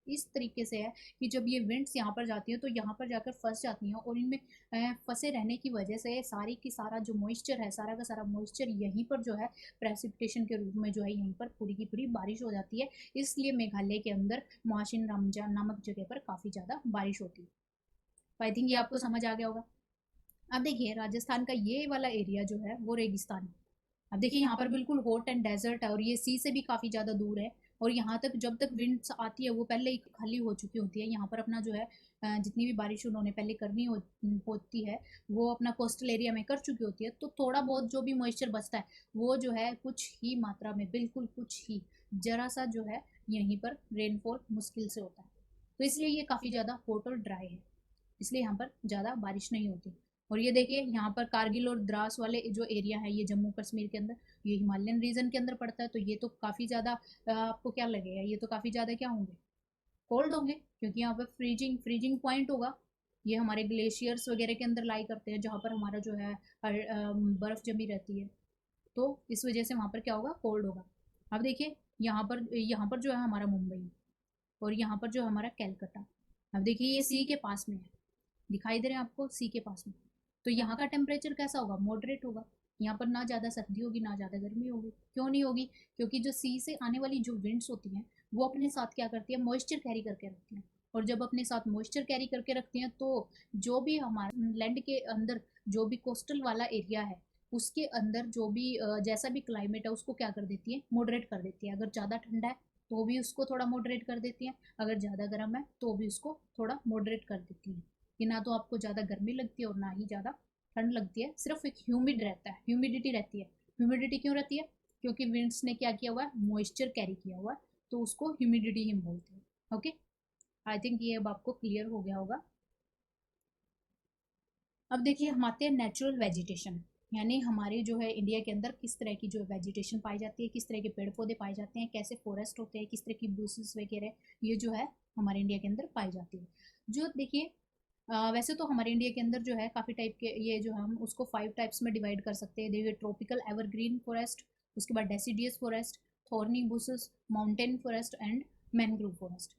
इस तरीके से है कि जब ये विंड्स यहाँ पर जाती है तो यहाँ पर जाकर फंस जाती हैं, और इनमें फंसे रहने की वजह से सारी की सारा जो मॉइस्चर है, सारा का सारा मॉइस्चर यहीं पर जो है प्रेसिपिटेशन के रूप में जो है यहीं पर पूरी की पूरी बारिश हो जाती है। इसलिए मेघालय के अंदर मौसिन रामजा नामक जगह पर काफ़ी ज़्यादा बारिश होती है। तो आई थिंक ये आपको समझ आ गया होगा। अब देखिए राजस्थान का ये वाला एरिया जो है वो रेगिस्तान है। अब देखिए यहाँ पर बिल्कुल हॉट एंड डेजर्ट है, और ये सी से भी काफ़ी ज़्यादा दूर है। और यहाँ तक जब तक विंड्स आती है वो पहले ही खाली हो चुकी होती है। यहाँ पर अपना जो है जितनी भी बारिश उन्होंने पहले होती है वो अपना कोस्टल एरिया में कर चुकी होती है। तो थोड़ा बहुत जो भी मॉइस्चर बचता है वो जो है कुछ ही मात्रा में, बिल्कुल कुछ ही, जरा सा जो है यहीं पर रेनफॉल मुश्किल से होता है। तो इसलिए ये काफ़ी ज़्यादा हॉट और ड्राई है, इसलिए यहाँ पर ज़्यादा बारिश नहीं होती। और ये देखिए यहाँ पर कारगिल और द्रास वाले जो एरिया है, ये जम्मू कश्मीर के अंदर, ये हिमालयन रीजन के अंदर पड़ता है। तो ये तो काफ़ी ज़्यादा आपको क्या लगेगा, ये तो काफ़ी ज़्यादा क्या होंगे, कोल्ड होंगे, क्योंकि यहाँ पर फ्रीजिंग फ्रीजिंग पॉइंट होगा। ये हमारे ग्लेशियर्स वगैरह के अंदर लाई करते हैं, जहाँ पर हमारा जो है बर्फ़ जमी रहती है। तो इस वजह से वहाँ पर क्या होगा, कोल्ड होगा। अब देखिए यहाँ पर जो है हमारा मुंबई, और यहाँ पर जो हमारा कैलकाटा। अब देखिए ये सी के पास में है, दिखाई दे रहे हैं आपको, सी के पास में। तो यहाँ का टेम्परेचर कैसा होगा, मॉडरेट होगा। यहाँ पर ना ज़्यादा सर्दी होगी ना ज़्यादा गर्मी होगी। क्यों नहीं होगी, क्योंकि जो सी से आने वाली जो विंड्स होती हैं वो अपने साथ क्या करती है, मॉइस्चर कैरी करके रखती हैं। और जब अपने साथ मॉइस्चर कैरी करके रखती हैं तो जो भी हमारे लैंड के अंदर जो भी कोस्टल वाला एरिया है उसके अंदर जो भी जैसा भी क्लाइमेट है उसको क्या कर देती है, मॉडरेट कर देती है। अगर ज़्यादा ठंडा है तो भी उसको थोड़ा मॉडरेट कर देती है, अगर ज़्यादा गर्म है तो भी उसको थोड़ा मॉडरेट कर देती है। कि ना तो आपको ज़्यादा गर्मी लगती है और ना ही ज़्यादा ठंड लगती है, सिर्फ एक ह्यूमिड रहता है, ह्यूमिडिटी रहती है। ह्यूमिडिटी क्यों रहती है, क्योंकि विंड्स ने क्या किया हुआ है, मॉइस्चर कैरी किया हुआ है, तो उसको ह्यूमिडिटी हम बोलते हैं। ओके, आई थिंक ये अब आपको क्लियर हो गया होगा। अब देखिए हम आते हैं नेचुरल वेजिटेशन, यानी हमारे जो है इंडिया के अंदर किस तरह की जो वेजिटेशन पाई जाती है, किस तरह के पेड़ पौधे पाए जाते हैं, कैसे फॉरेस्ट होते हैं, किस तरह की बुशेस वगैरह ये जो है हमारे इंडिया के अंदर पाई जाती है। जो देखिए वैसे तो हमारे इंडिया के अंदर जो है काफ़ी टाइप के, ये जो हम उसको 5 टाइप्स में डिवाइड कर सकते हैं। देखिए ट्रॉपिकल एवरग्रीन फॉरेस्ट, उसके बाद deciduous forest, thorny bushes, mountain forest and mangrove forest.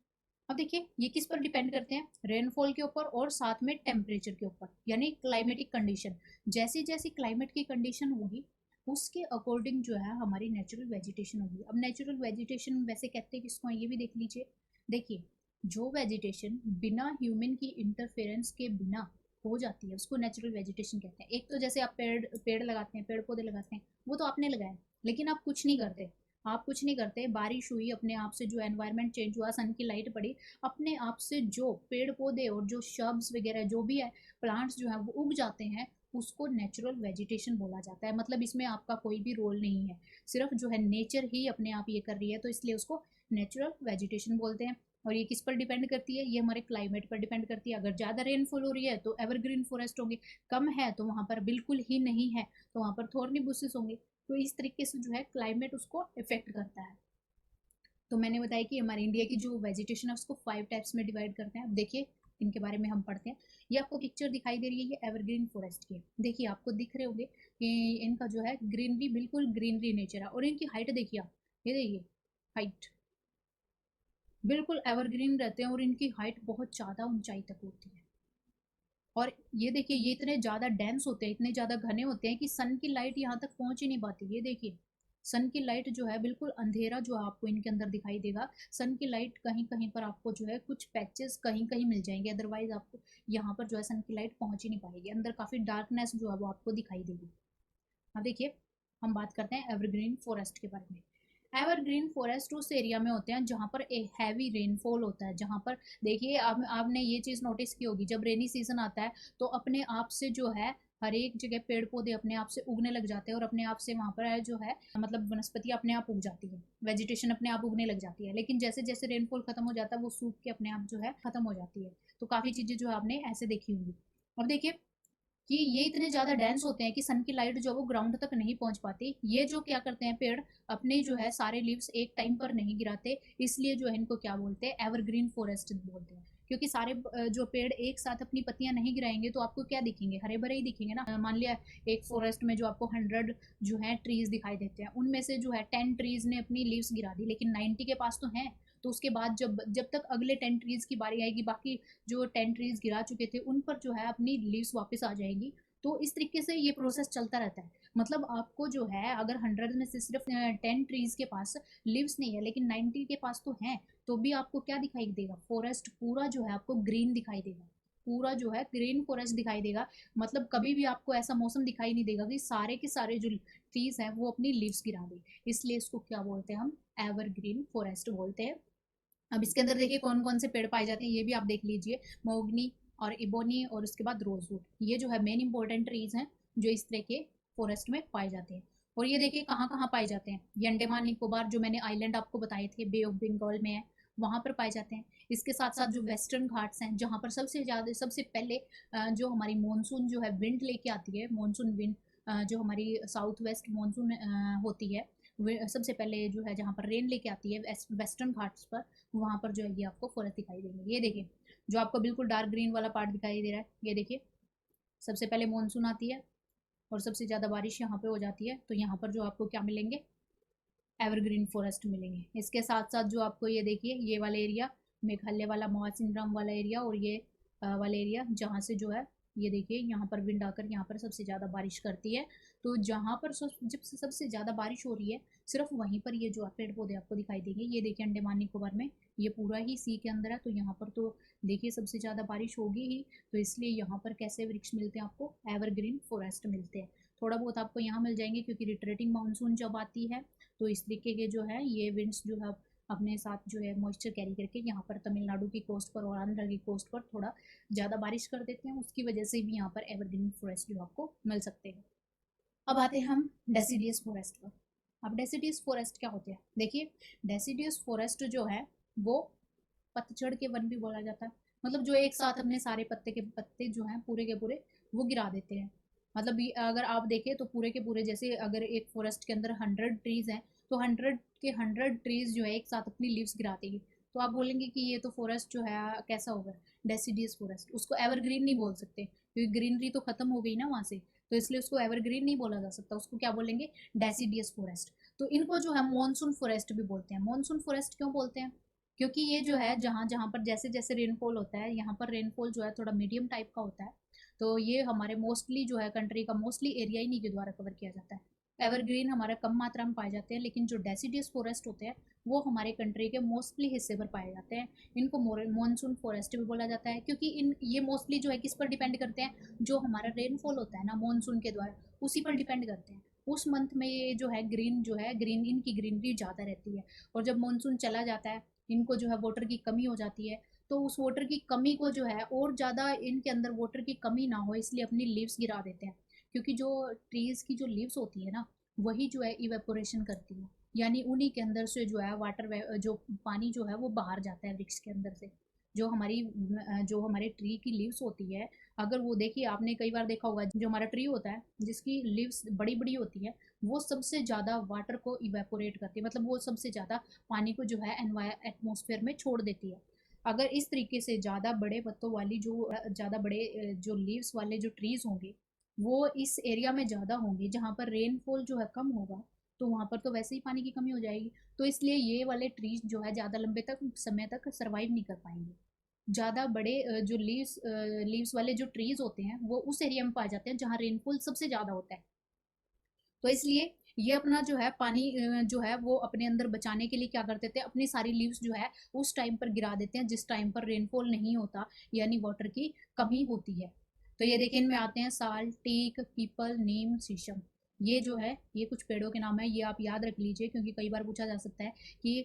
अब देखिए ये किस पर डिपेंड करते हैं, रेनफॉल के ऊपर और साथ में टेम्परेचर के ऊपर, यानी क्लाइमेटिक कंडीशन। जैसी जैसी क्लाइमेट की कंडीशन होगी उसके अकॉर्डिंग जो है हमारी नेचुरल वेजिटेशन होगी। अब नेचुरल वेजिटेशन वैसे कहते हैं किसको, ये भी देख लीजिए। देखिए जो वेजिटेशन बिना ह्यूमन की इंटरफेरेंस के बिना हो जाती है उसको नेचुरल वेजिटेशन कहते हैं। एक तो जैसे आप पेड़ पेड़ लगाते हैं, पेड़ पौधे लगाते हैं, वो तो आपने लगाए लेकिन आप कुछ नहीं करते। आप कुछ नहीं करते, बारिश हुई अपने आप से, जो एनवायरनमेंट चेंज हुआ, सन की लाइट पड़ी, अपने आप से जो पेड़ पौधे और जो शब्स वगैरह जो भी है, प्लांट्स जो है वो उग जाते हैं, उसको नेचुरल वेजिटेशन बोला जाता है। मतलब इसमें आपका कोई भी रोल नहीं है, सिर्फ जो है नेचर ही अपने आप ये कर रही है, तो इसलिए उसको नेचुरल वेजिटेशन बोलते हैं। और ये किस पर डिपेंड करती है, ये हमारे क्लाइमेट पर डिपेंड करती है। अगर ज़्यादा रेनफॉल हो रही है तो एवरग्रीन फॉरेस्ट होंगे, कम है तो वहाँ पर बिल्कुल ही नहीं है तो वहाँ पर थॉर्नी बुशेस होंगे। तो इस तरीके से जो है क्लाइमेट उसको इफेक्ट करता है। तो मैंने बताया कि हमारे इंडिया की जो वेजिटेशन है उसको 5 टाइप्स में डिवाइड करते हैं। अब देखिए इनके बारे में हम पढ़ते हैं। ये आपको पिक्चर दिखाई दे रही है, ये एवरग्रीन फॉरेस्ट की है। देखिए आपको दिख रहे होंगे कि इनका जो है ग्रीनरी, बिल्कुल ग्रीनरी नेचर है। और इनकी हाइट देखिए आप, ये देखिए हाइट बिल्कुल एवरग्रीन रहते हैं और इनकी हाइट बहुत ज़्यादा ऊंचाई तक होती है। और ये देखिए ये इतने ज़्यादा डेंस होते हैं, इतने ज़्यादा घने होते हैं कि सन की लाइट यहाँ तक पहुँच ही नहीं पाती। ये देखिए सन की लाइट जो है बिल्कुल अंधेरा जो आपको इनके अंदर दिखाई देगा। सन की लाइट कहीं कहीं पर आपको जो है कुछ पैचेस कहीं कहीं मिल जाएंगे, अदरवाइज आपको यहाँ पर जो है सन की लाइट पहुँच ही नहीं पाएगी। अंदर काफ़ी डार्कनेस जो है वो आपको दिखाई देगी। अब देखिए हम बात करते हैं एवरग्रीन फॉरेस्ट के बारे में। एवरग्रीन फॉरेस्ट उस एरिया में होते हैं जहाँ पर एक हैवी रेनफॉल होता है, जहाँ पर देखिए आपने ये चीज़ नोटिस की होगी, जब रेनी सीजन आता है तो अपने आप से जो है हर एक जगह पेड़ पौधे अपने आप से उगने लग जाते हैं और अपने आप से वहाँ पर जो है मतलब वनस्पति अपने आप उग जाती है, वेजिटेशन अपने आप उगने लग जाती है। लेकिन जैसे जैसे रेनफॉल खत्म हो जाता है वो सूख के अपने आप जो है खत्म हो जाती है। तो काफ़ी चीज़ें जो है आपने ऐसे देखी होंगी। अब देखिए कि ये इतने ज़्यादा डेंस होते हैं कि सन की लाइट जो है वो ग्राउंड तक नहीं पहुंच पाती। ये जो क्या करते हैं पेड़, अपने जो है सारे लीव्स एक टाइम पर नहीं गिराते, इसलिए जो है इनको क्या बोलते हैं, एवरग्रीन फॉरेस्ट बोलते हैं। क्योंकि सारे जो पेड़ एक साथ अपनी पत्तियां नहीं गिराएंगे तो आपको क्या दिखेंगे, हरे भरे ही दिखेंगे ना। मान लिया एक फॉरेस्ट में जो आपको 100 जो है ट्रीज दिखाई देते हैं, उनमें से जो है 10 ट्रीज ने अपनी लीव्स गिरा दी, लेकिन 90 के पास तो हैं। तो उसके बाद जब जब तक अगले 10 ट्रीज की बारी आएगी, बाकी जो 10 ट्रीज गिरा चुके थे उन पर जो है अपनी लीव्स वापस आ जाएगी। तो इस तरीके से ये प्रोसेस चलता रहता है। मतलब आपको जो है अगर 100 में से सिर्फ 10 ट्रीज के पास लीव्स नहीं है लेकिन 90 के पास तो हैं, तो भी आपको क्या दिखाई देगा, फॉरेस्ट पूरा जो है आपको ग्रीन दिखाई देगा, पूरा जो है ग्रीन फॉरेस्ट दिखाई देगा। मतलब कभी भी आपको ऐसा मौसम दिखाई नहीं देगा कि सारे के सारे जो ट्रीज हैं वो अपनी लीव्स गिरा दें। इसलिए इसको क्या बोलते हैं, हम एवरग्रीन फॉरेस्ट बोलते हैं। अब इसके अंदर देखिए कौन कौन से पेड़ पाए जाते हैं ये भी आप देख लीजिए। मोगनी और इबोनी और उसके बाद रोजवुड, ये जो है मेन इंपॉर्टेंट ट्रीज हैं जो इस तरह के फॉरेस्ट में पाए जाते हैं। और ये देखिए कहाँ कहाँ पाए जाते हैं, ये अंडमान निकोबार जो मैंने आइलैंड आपको बताए थे, बे ऑफ बंगाल में है, वहाँ पर पाए जाते हैं। इसके साथ साथ जो वेस्टर्न घाट्स हैं जहाँ पर सबसे ज़्यादा सबसे पहले जो हमारी मानसून जो है विंड लेके आती है, मानसून विंड जो हमारी साउथ वेस्ट मानसून होती है, सबसे पहले जो है जहाँ पर रेन लेके आती है वेस्टर्न घाट्स पर, वहाँ पर जो है ये आपको फॉरेस्ट दिखाई देंगे। ये देखिए जो आपको बिल्कुल डार्क ग्रीन वाला पार्ट दिखाई दे रहा है, ये देखिए सबसे पहले मानसून आती है और सबसे ज़्यादा बारिश यहाँ पे हो जाती है, तो यहाँ पर जो आपको क्या मिलेंगे, एवरग्रीन फॉरेस्ट मिलेंगे। इसके साथ साथ जो आपको ये देखिए ये वाला एरिया, मेघालय वाला मौसिनराम वाला एरिया, और ये वाला एरिया जहाँ से जो है ये देखिए यहाँ पर विंड आकर यहाँ पर सबसे ज़्यादा बारिश करती है। तो जहाँ पर जब सबसे ज़्यादा बारिश हो रही है सिर्फ वहीं पर ये जो पेड़ पौधे आपको दिखाई देंगे। ये देखिए अंडमान निकोबार में ये पूरा ही सी के अंदर है, तो यहाँ पर तो देखिए सबसे ज़्यादा बारिश होगी ही, तो इसलिए यहाँ पर कैसे वृक्ष मिलते हैं आपको, एवरग्रीन फॉरेस्ट मिलते हैं। थोड़ा बहुत आपको यहाँ मिल जाएंगे क्योंकि रिट्रेटिंग मानसून जब आती है तो इस तरीके के जो है ये विंड्स जो है अपने साथ जो है मॉइस्चर कैरी करके यहाँ पर तमिलनाडु की कोस्ट पर और आंध्र की कोस्ट पर थोड़ा ज़्यादा बारिश कर देते हैं, उसकी वजह से भी यहाँ पर एवरग्रीन फॉरेस्ट जो आपको मिल सकते हैं। अब आते हैं हम डेसिडियस फॉरेस्ट पर। अब डेसिडियस फॉरेस्ट क्या होते हैं, देखिए डेसिडियस फॉरेस्ट जो है वो पतझड़ के वन भी बोला जाता है, मतलब जो एक साथ अपने सारे पत्ते के पत्ते जो हैं पूरे के पूरे वो गिरा देते हैं। मतलब अगर आप देखें तो पूरे के पूरे, जैसे अगर एक फॉरेस्ट के अंदर 100 ट्रीज हैं तो 100 ट्रीज जो है एक साथ अपनी लीव्स गिरा देगी, तो आप बोलेंगे कि ये तो फॉरेस्ट जो है कैसा होगा, डेसिडियस फॉरेस्ट। उसको एवरग्रीन नहीं बोल सकते क्योंकि ग्रीनरी तो खत्म हो गई ना वहाँ से, तो इसलिए उसको एवरग्रीन नहीं बोला जा सकता, उसको क्या बोलेंगे, डेसिडियस फॉरेस्ट। तो इनको जो है मॉनसून फॉरेस्ट भी बोलते हैं। मॉनसून फॉरेस्ट क्यों बोलते हैं, क्योंकि ये जो है जहाँ जहाँ पर जैसे जैसे रेनफॉल होता है, यहाँ पर रेनफॉल जो है थोड़ा मीडियम टाइप का होता है, तो ये हमारे मोस्टली जो है कंट्री का मोस्टली एरिया इन्हीं के द्वारा कवर किया जाता है। एवरग्रीन हमारा कम मात्रा में पाए जाते हैं, लेकिन जो डेसिडियस फॉरेस्ट होते हैं वो हमारे कंट्री के मोस्टली हिस्से पर पाए जाते हैं। इनको मॉनसून फॉरेस्ट भी बोला जाता है, क्योंकि इन ये मोस्टली जो है किस पर डिपेंड करते हैं, जो हमारा रेनफॉल होता है ना मॉनसून के द्वारा उसी पर डिपेंड करते हैं। उस मंथ में ये जो है ग्रीन इनकी ग्रीनरी ज़्यादा रहती है, और जब मानसून चला जाता है इनको जो है वाटर की कमी हो जाती है, तो उस वाटर की कमी को जो है और ज़्यादा इनके अंदर वाटर की कमी ना हो इसलिए अपनी लीव्स गिरा देते हैं, क्योंकि जो ट्रीज़ की जो लीव्स होती है ना वही जो है इवेपोरेशन करती है, यानी उन्हीं के अंदर से जो है वाटर जो पानी जो है वो बाहर जाता है वृक्ष के अंदर से। जो हमारे ट्री की लीव्स होती है, अगर वो देखिए आपने कई बार देखा होगा जो हमारा ट्री होता है जिसकी लीव्स बड़ी बड़ी होती है वो सबसे ज़्यादा वाटर को इवेपोरेट करती है, मतलब वो सबसे ज़्यादा पानी को जो है एटमॉस्फेयर में छोड़ देती है। अगर इस तरीके से ज़्यादा बड़े पत्तों वाली ज़्यादा बड़े जो लीव्स वाले जो ट्रीज़ होंगे वो इस एरिया में ज़्यादा होंगे जहाँ पर रेनफॉल जो है कम होगा, तो वहाँ पर तो वैसे ही पानी की कमी हो जाएगी, तो इसलिए ये वाले ट्रीज जो है ज़्यादा लंबे तक समय तक सर्वाइव नहीं कर पाएंगे। ज़्यादा बड़े जो लीव्स वाले जो ट्रीज होते हैं वो उस एरिया में पाए जाते हैं जहाँ रेनफॉल सबसे ज़्यादा होता है, तो इसलिए ये अपना जो है पानी जो है वो अपने अंदर बचाने के लिए क्या करते थे, अपनी सारी लीव्स जो है उस टाइम पर गिरा देते हैं जिस टाइम पर रेनफॉल नहीं होता, यानी वाटर की कमी होती है। तो ये देखिए इनमें आते हैं साल, टीक, पीपल, नीम, शीशम। ये जो है ये कुछ पेड़ों के नाम है, ये आप याद रख लीजिए क्योंकि कई बार पूछा जा सकता है कि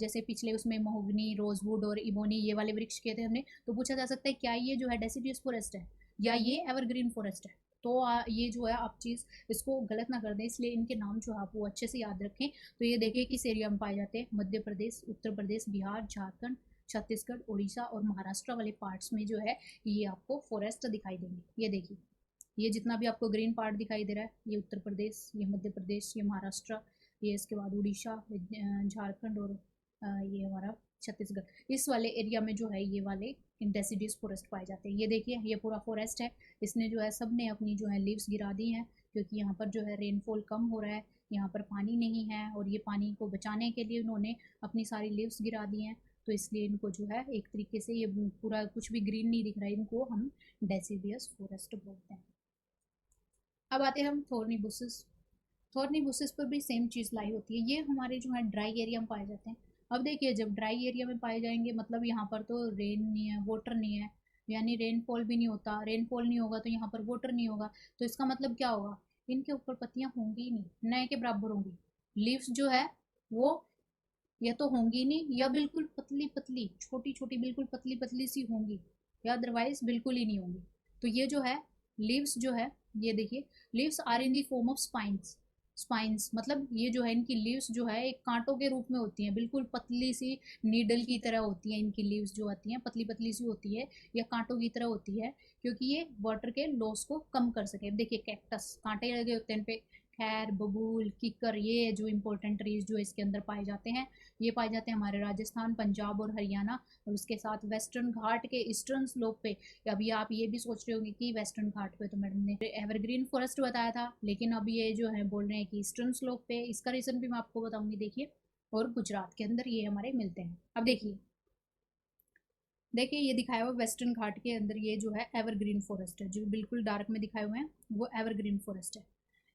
जैसे पिछले उसमें महोगनी, रोजवुड और इबोनी ये वाले वृक्ष किए थे हमने, तो पूछा जा सकता है क्या ये जो है डेसिडियस फॉरेस्ट है या ये एवरग्रीन फॉरेस्ट है। तो ये जो है आप चीज़ इसको गलत ना कर दें, इसलिए इनके नाम जो है आप वो अच्छे से याद रखें। तो ये देखिए किस एरिया में पाए जाते हैं, मध्य प्रदेश, उत्तर प्रदेश, बिहार, झारखंड, छत्तीसगढ़, उड़ीसा और महाराष्ट्र वाले पार्ट्स में जो है ये आपको फॉरेस्ट दिखाई देंगे। ये देखिए ये जितना भी आपको ग्रीन पार्ट दिखाई दे रहा है ये उत्तर प्रदेश, ये मध्य प्रदेश, ये महाराष्ट्र, ये इसके बाद उड़ीसा, झारखंड और ये हमारा छत्तीसगढ़, इस वाले एरिया में जो है ये वाले डेसिडियस फॉरेस्ट पाए जाते हैं। ये देखिए ये पूरा फॉरेस्ट है, इसने जो है सब ने अपनी जो है लीव्स गिरा दी हैं क्योंकि यहाँ पर जो है रेनफॉल कम हो रहा है, यहाँ पर पानी नहीं है और ये पानी को बचाने के लिए उन्होंने अपनी सारी लीव्स गिरा दी हैं, तो इसलिए इनको जो है एक तरीके से ये पूरा कुछ भी ग्रीन नहीं दिख रहा है, इनको हम डेसिडियस फॉरेस्ट बोलते हैं। अब आते हैं हम थॉर्नी बुशेस। थॉर्नी बुशेस पर भी सेम चीज़ लाई होती है, ये हमारे जो है ड्राई एरिया में पाए जाते हैं। अब देखिए जब ड्राई एरिया में पाए जाएंगे मतलब यहाँ पर तो रेन नहीं है, वाटर नहीं है, यानी रेनफॉल भी नहीं होता, रेनफॉल नहीं होगा तो यहाँ पर वाटर नहीं होगा, तो इसका मतलब क्या होगा, इनके ऊपर पत्तियाँ होंगी ही नहीं, नए के बराबर होंगी। लीव्स जो है वो या तो होंगी नहीं या बिल्कुल पतली पतली छोटी छोटी बिल्कुल पतली पतली सी होंगी, या अदरवाइज बिल्कुल ही नहीं होंगी। तो ये जो है लीव्स जो है ये देखिए leaves are in the form of spines. Spines मतलब ये जो है इनकी लीव्स जो है एक कांटों के रूप में होती हैं, बिल्कुल पतली सी नीडल की तरह होती हैं इनकी लीव्स जो आती हैं, पतली पतली सी होती है या कांटों की तरह होती है, क्योंकि ये वाटर के लॉस को कम कर सके। देखिए कैक्टस कांटे लगे होते हैं इन पे, खैर, बबूल, किकर, ये जो इंपॉर्टेंट ट्रीज जो इसके अंदर पाए जाते हैं, ये पाए जाते हैं हमारे राजस्थान, पंजाब और हरियाणा, और उसके साथ वेस्टर्न घाट के ईस्टर्न स्लोप पे। अभी आप ये भी सोच रहे होंगे कि वेस्टर्न घाट पे तो मैडम ने एवरग्रीन फॉरेस्ट बताया था, लेकिन अब ये जो है बोल रहे हैं कि ईस्टर्न स्लोप पे, इसका रीज़न भी मैं आपको बताऊंगी देखिए। और गुजरात के अंदर ये हमारे मिलते हैं। अब देखिए देखिए ये दिखाया हुआ वेस्टर्न घाट के अंदर ये जो है एवरग्रीन फॉरेस्ट है, जो बिल्कुल डार्क में दिखाए हुए हैं वो एवरग्रीन फॉरेस्ट है।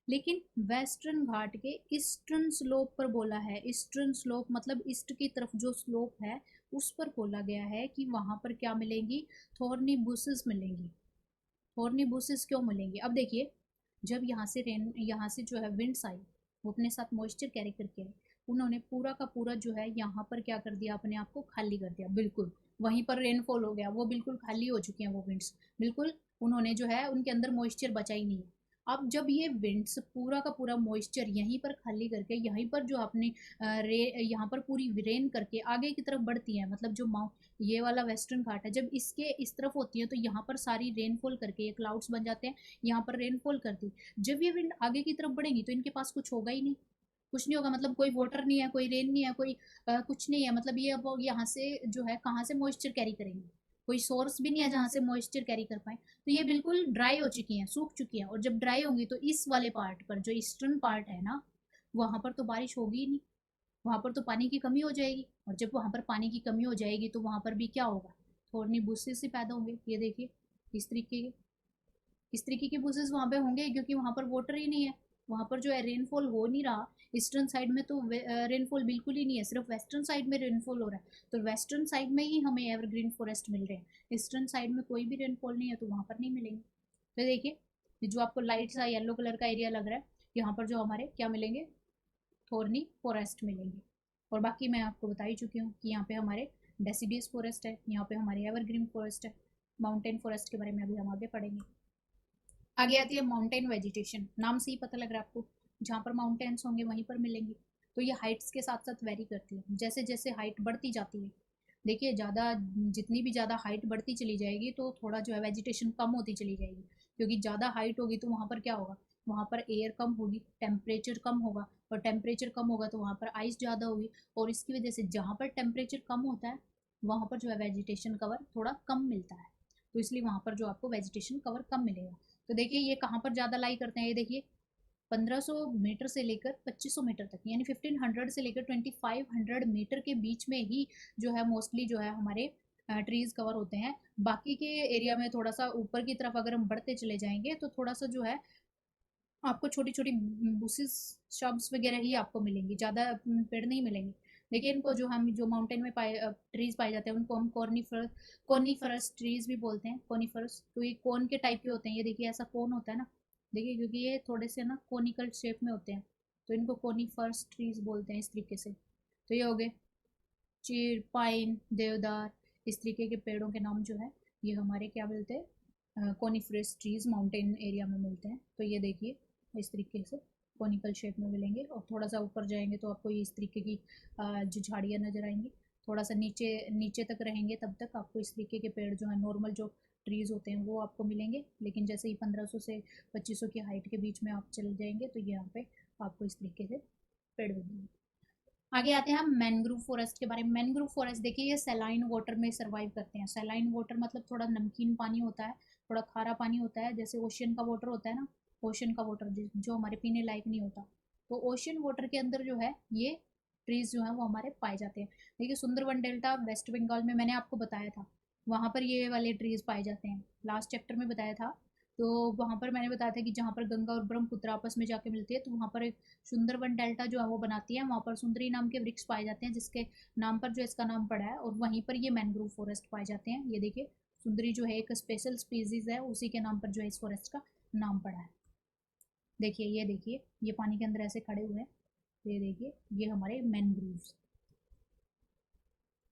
लेकिन वेस्टर्न घाट के ईस्टर्न स्लोप पर बोला है, ईस्टर्न स्लोप मतलब ईस्ट की तरफ जो स्लोप है उस पर बोला गया है कि वहां पर क्या मिलेंगी, थॉर्नी बुशेस मिलेंगी। थॉर्नी बुशेस क्यों मिलेंगी, अब देखिए जब यहाँ से जो है विंड्स आई, वो अपने साथ मॉइस्चर कैरी करके आए, उन्होंने पूरा का पूरा जो है यहाँ पर क्या कर दिया, अपने आप को खाली कर दिया, बिल्कुल वहीं पर रेनफॉल हो गया, वो बिल्कुल खाली हो चुके हैं वो विंड्स, बिल्कुल उन्होंने जो है उनके अंदर मॉइस्चर बचा ही नहीं है। अब जब ये विंड्स पूरा का पूरा मॉइस्चर यहीं पर खाली करके यहीं पर जो आपने यहाँ पर पूरी रेन करके आगे की तरफ बढ़ती है, मतलब जो ये वाला वेस्टर्न घाट है, जब इसके इस तरफ होती है तो यहाँ पर सारी रेनफॉल करके ये क्लाउड्स बन जाते हैं, यहाँ पर रेनफॉल करती। जब ये विंड आगे की तरफ बढ़ेगी तो इनके पास कुछ होगा ही नहीं, कुछ नहीं होगा, मतलब कोई वाटर नहीं है, कोई रेन नहीं है, कोई कुछ नहीं है, मतलब ये अब यहाँ से जो है कहाँ से मॉइस्चर कैरी करेंगे, कोई सोर्स भी नहीं है जहाँ से मॉइस्चर कैरी कर पाए। तो ये बिल्कुल ड्राई हो चुकी हैं, सूख चुकी हैं, और जब ड्राई होंगी तो इस वाले पार्ट पर जो ईस्टर्न पार्ट है ना, वहाँ पर तो बारिश होगी ही नहीं, वहाँ पर तो पानी की कमी हो जाएगी, और जब वहाँ पर पानी की कमी हो जाएगी तो वहाँ पर भी क्या होगा, थोड़ी बुशेस से पैदा होंगे। ये देखिए इस तरीके के बुशेस वहाँ पे होंगे, क्योंकि वहाँ पर वाटर ही नहीं है, वहाँ पर जो है रेनफॉल हो नहीं रहा। ईस्टर्न साइड में तो रेनफॉल बिल्कुल ही नहीं है, सिर्फ वेस्टर्न साइड में रेनफॉल हो रहा है, तो वेस्टर्न साइड में ही हमें एवरग्रीन फॉरेस्ट मिल रहे हैं, ईस्टर्न साइड में कोई भी रेनफॉल नहीं है तो वहाँ पर नहीं मिलेंगे। तो देखिए जो आपको लाइट सा येलो कलर का एरिया लग रहा है, यहाँ पर जो हमारे क्या मिलेंगे, थोरनी फॉरेस्ट मिलेंगे। और बाकी मैं आपको बता ही चुकी हूँ कि यहाँ पे हमारे डेसिडियस फॉरेस्ट है, यहाँ पे हमारे एवरग्रीन फॉरेस्ट है। माउंटेन फॉरेस्ट के बारे में अभी हम आगे पढ़ेंगे। आगे आती है माउंटेन वेजिटेशन, नाम से ही पता लग रहा है आपको, जहाँ पर माउंटेन्स होंगे वहीं पर मिलेंगे। तो ये हाइट्स के साथ साथ वेरी करती है, जैसे जैसे हाइट बढ़ती जाती है, देखिए ज़्यादा, जितनी भी ज़्यादा हाइट बढ़ती चली जाएगी तो थोड़ा जो है वेजिटेशन कम होती चली जाएगी, क्योंकि ज़्यादा हाइट होगी तो वहाँ पर क्या होगा, वहाँ पर एयर कम होगी, टेम्परेचर कम होगा, और टेम्परेचर कम होगा तो वहाँ पर आइस ज़्यादा होगी, और इसकी वजह से जहाँ पर टेम्परेचर कम होता है वहाँ पर जो है वेजिटेशन कवर थोड़ा कम मिलता है, तो इसलिए वहाँ पर जो आपको वेजिटेशन कवर कम मिलेगा। तो देखिए ये कहाँ पर ज़्यादा लाई करते हैं, ये देखिए 1500 मीटर से लेकर 2500 मीटर तक, यानी 1500 से लेकर 2500 मीटर के बीच में ही जो है मोस्टली जो है हमारे ट्रीज कवर होते हैं। बाकी के एरिया में थोड़ा सा ऊपर की तरफ अगर हम बढ़ते चले जाएंगे तो थोड़ा सा जो है आपको छोटी छोटी बुशेस शब्स वगैरह ही आपको मिलेंगी, ज़्यादा पेड़ नहीं मिलेंगे। देखिए इनको जो हम जो माउंटेन में ट्रीज पाए जाते हैं उनको हम कॉर्निफरस ट्रीज भी बोलते हैं, कॉर्निफरस, तो ये कॉर्न के टाइप के होते हैं, ये देखिए ऐसा कॉर्न होता है ना, देखिए क्योंकि ये थोड़े से ना कोनिकल शेप में होते हैं तो इनको कॉर्निफरस ट्रीज बोलते हैं इस तरीके से। तो ये हो गए चीड़, पाइन, देवदार, इस तरीके के पेड़ों के नाम जो है ये हमारे क्या मिलते हैं, कॉनिफरस ट्रीज माउंटेन एरिया में मिलते हैं। तो ये देखिए इस तरीके से कॉनिकल शेप में मिलेंगे, और थोड़ा सा ऊपर जाएंगे तो आपको ये इस तरीके की जो झाड़ियाँ नज़र आएंगी, थोड़ा सा नीचे नीचे तक रहेंगे तब तक आपको इस तरीके के पेड़ जो है नॉर्मल जो ट्रीज़ होते हैं वो आपको मिलेंगे, लेकिन जैसे ही 1500 से 2500 की हाइट के बीच में आप चले जाएंगे तो यहाँ पे आपको इस तरीके से पेड़ मिलेंगे। आगे आते हैं हम मैनग्रोव फॉरेस्ट के बारे में। मैनग्रोव फॉरेस्ट देखिए ये सैलाइन वाटर में सर्वाइव करते हैं। सैलाइन वाटर मतलब थोड़ा नमकीन पानी होता है, थोड़ा खारा पानी होता है, जैसे ओशियन का वाटर होता है ना, ओशियन का वाटर जो हमारे पीने लायक नहीं होता, तो ओशियन वाटर के अंदर जो है ये ट्रीज जो है वो हमारे पाए जाते हैं। देखिए सुंदरवन डेल्टा वेस्ट बंगाल में मैंने आपको बताया था, वहाँ पर ये वाले ट्रीज पाए जाते हैं, लास्ट चैप्टर में बताया था। तो वहाँ पर मैंने बताया था कि जहाँ पर गंगा और ब्रह्मपुत्र आपस में जाके मिलती है तो वहाँ पर एक सुंदरवन डेल्टा जो है वो बनाती है, वहाँ पर सुंदरी नाम के वृक्ष पाए जाते हैं जिसके नाम पर जो इसका नाम पड़ा है, और वहीं पर ये मैनग्रोव फॉरेस्ट पाए जाते हैं। ये देखिए सुंदरी जो है एक स्पेशल स्पीसीज है, उसी के नाम पर जो है इस फॉरेस्ट का नाम पड़ा है। देखिए ये पानी के अंदर ऐसे खड़े हुए हैं, ये देखिए ये हमारे मैनग्रोव्स।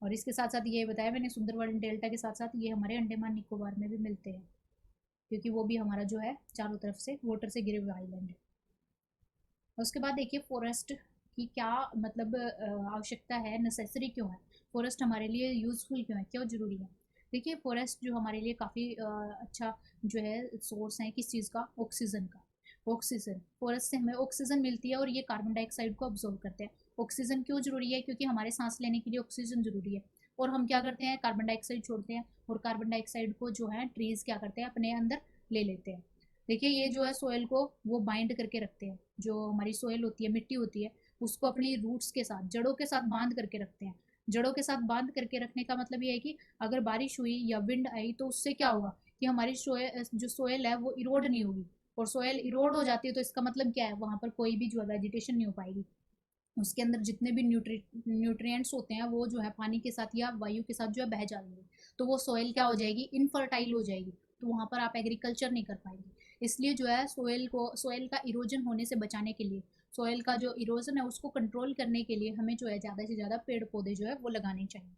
और इसके साथ साथ ये बताया मैंने सुंदरवन डेल्टा के साथ साथ ये हमारे अंडमान निकोबार में भी मिलते हैं, क्योंकि वो भी हमारा जो है चारों तरफ से वाटर से घिरे हुए आइलैंड है। उसके बाद देखिए फॉरेस्ट की क्या मतलब आवश्यकता है, नेसेसरी क्यों है, फॉरेस्ट हमारे लिए यूज़फुल क्यों है, क्यों ज़रूरी है। देखिए फॉरेस्ट जो हमारे लिए काफ़ी अच्छा जो है सोर्स है किस चीज़ का, ऑक्सीजन का। ऑक्सीजन, फॉरेस्ट से हमें ऑक्सीजन मिलती है और ये कार्बन डाइऑक्साइड को ऑब्जॉर्व करते हैं। ऑक्सीजन क्यों ज़रूरी है, क्योंकि हमारे सांस लेने के लिए ऑक्सीजन ज़रूरी है, और हम क्या करते हैं कार्बन डाइऑक्साइड छोड़ते हैं, और कार्बन डाइऑक्साइड को जो है ट्रीज़ क्या करते हैं अपने अंदर ले लेते हैं। देखिए ये जो है सोयल को वो बाइंड करके रखते हैं, जो हमारी सोयल होती है, मिट्टी होती है, उसको अपनी रूट्स के साथ, जड़ों के साथ बांध करके रखते हैं। जड़ों के साथ बांध करके रखने का मतलब ये है कि अगर बारिश हुई या विंड आई तो उससे क्या होगा कि हमारी जो सोयल है वो इरोड नहीं होगी, और सोयल इरोड हो जाती है तो इसका मतलब क्या है, वहाँ पर कोई भी जो है वेजिटेशन नहीं हो पाएगी, उसके अंदर जितने भी न्यूट्रिएंट्स होते हैं वो जो है पानी के साथ या वायु के साथ जो है बह जाएंगे, तो वो सोयल क्या हो जाएगी, इनफर्टाइल हो जाएगी, तो वहाँ पर आप एग्रीकल्चर नहीं कर पाएंगे। इसलिए जो है सोयल का इरोजन होने से बचाने के लिए, सोयल का जो इरोजन है उसको कंट्रोल करने के लिए हमें जो है ज़्यादा से ज़्यादा पेड़ पौधे जो है वो लगाने चाहिए।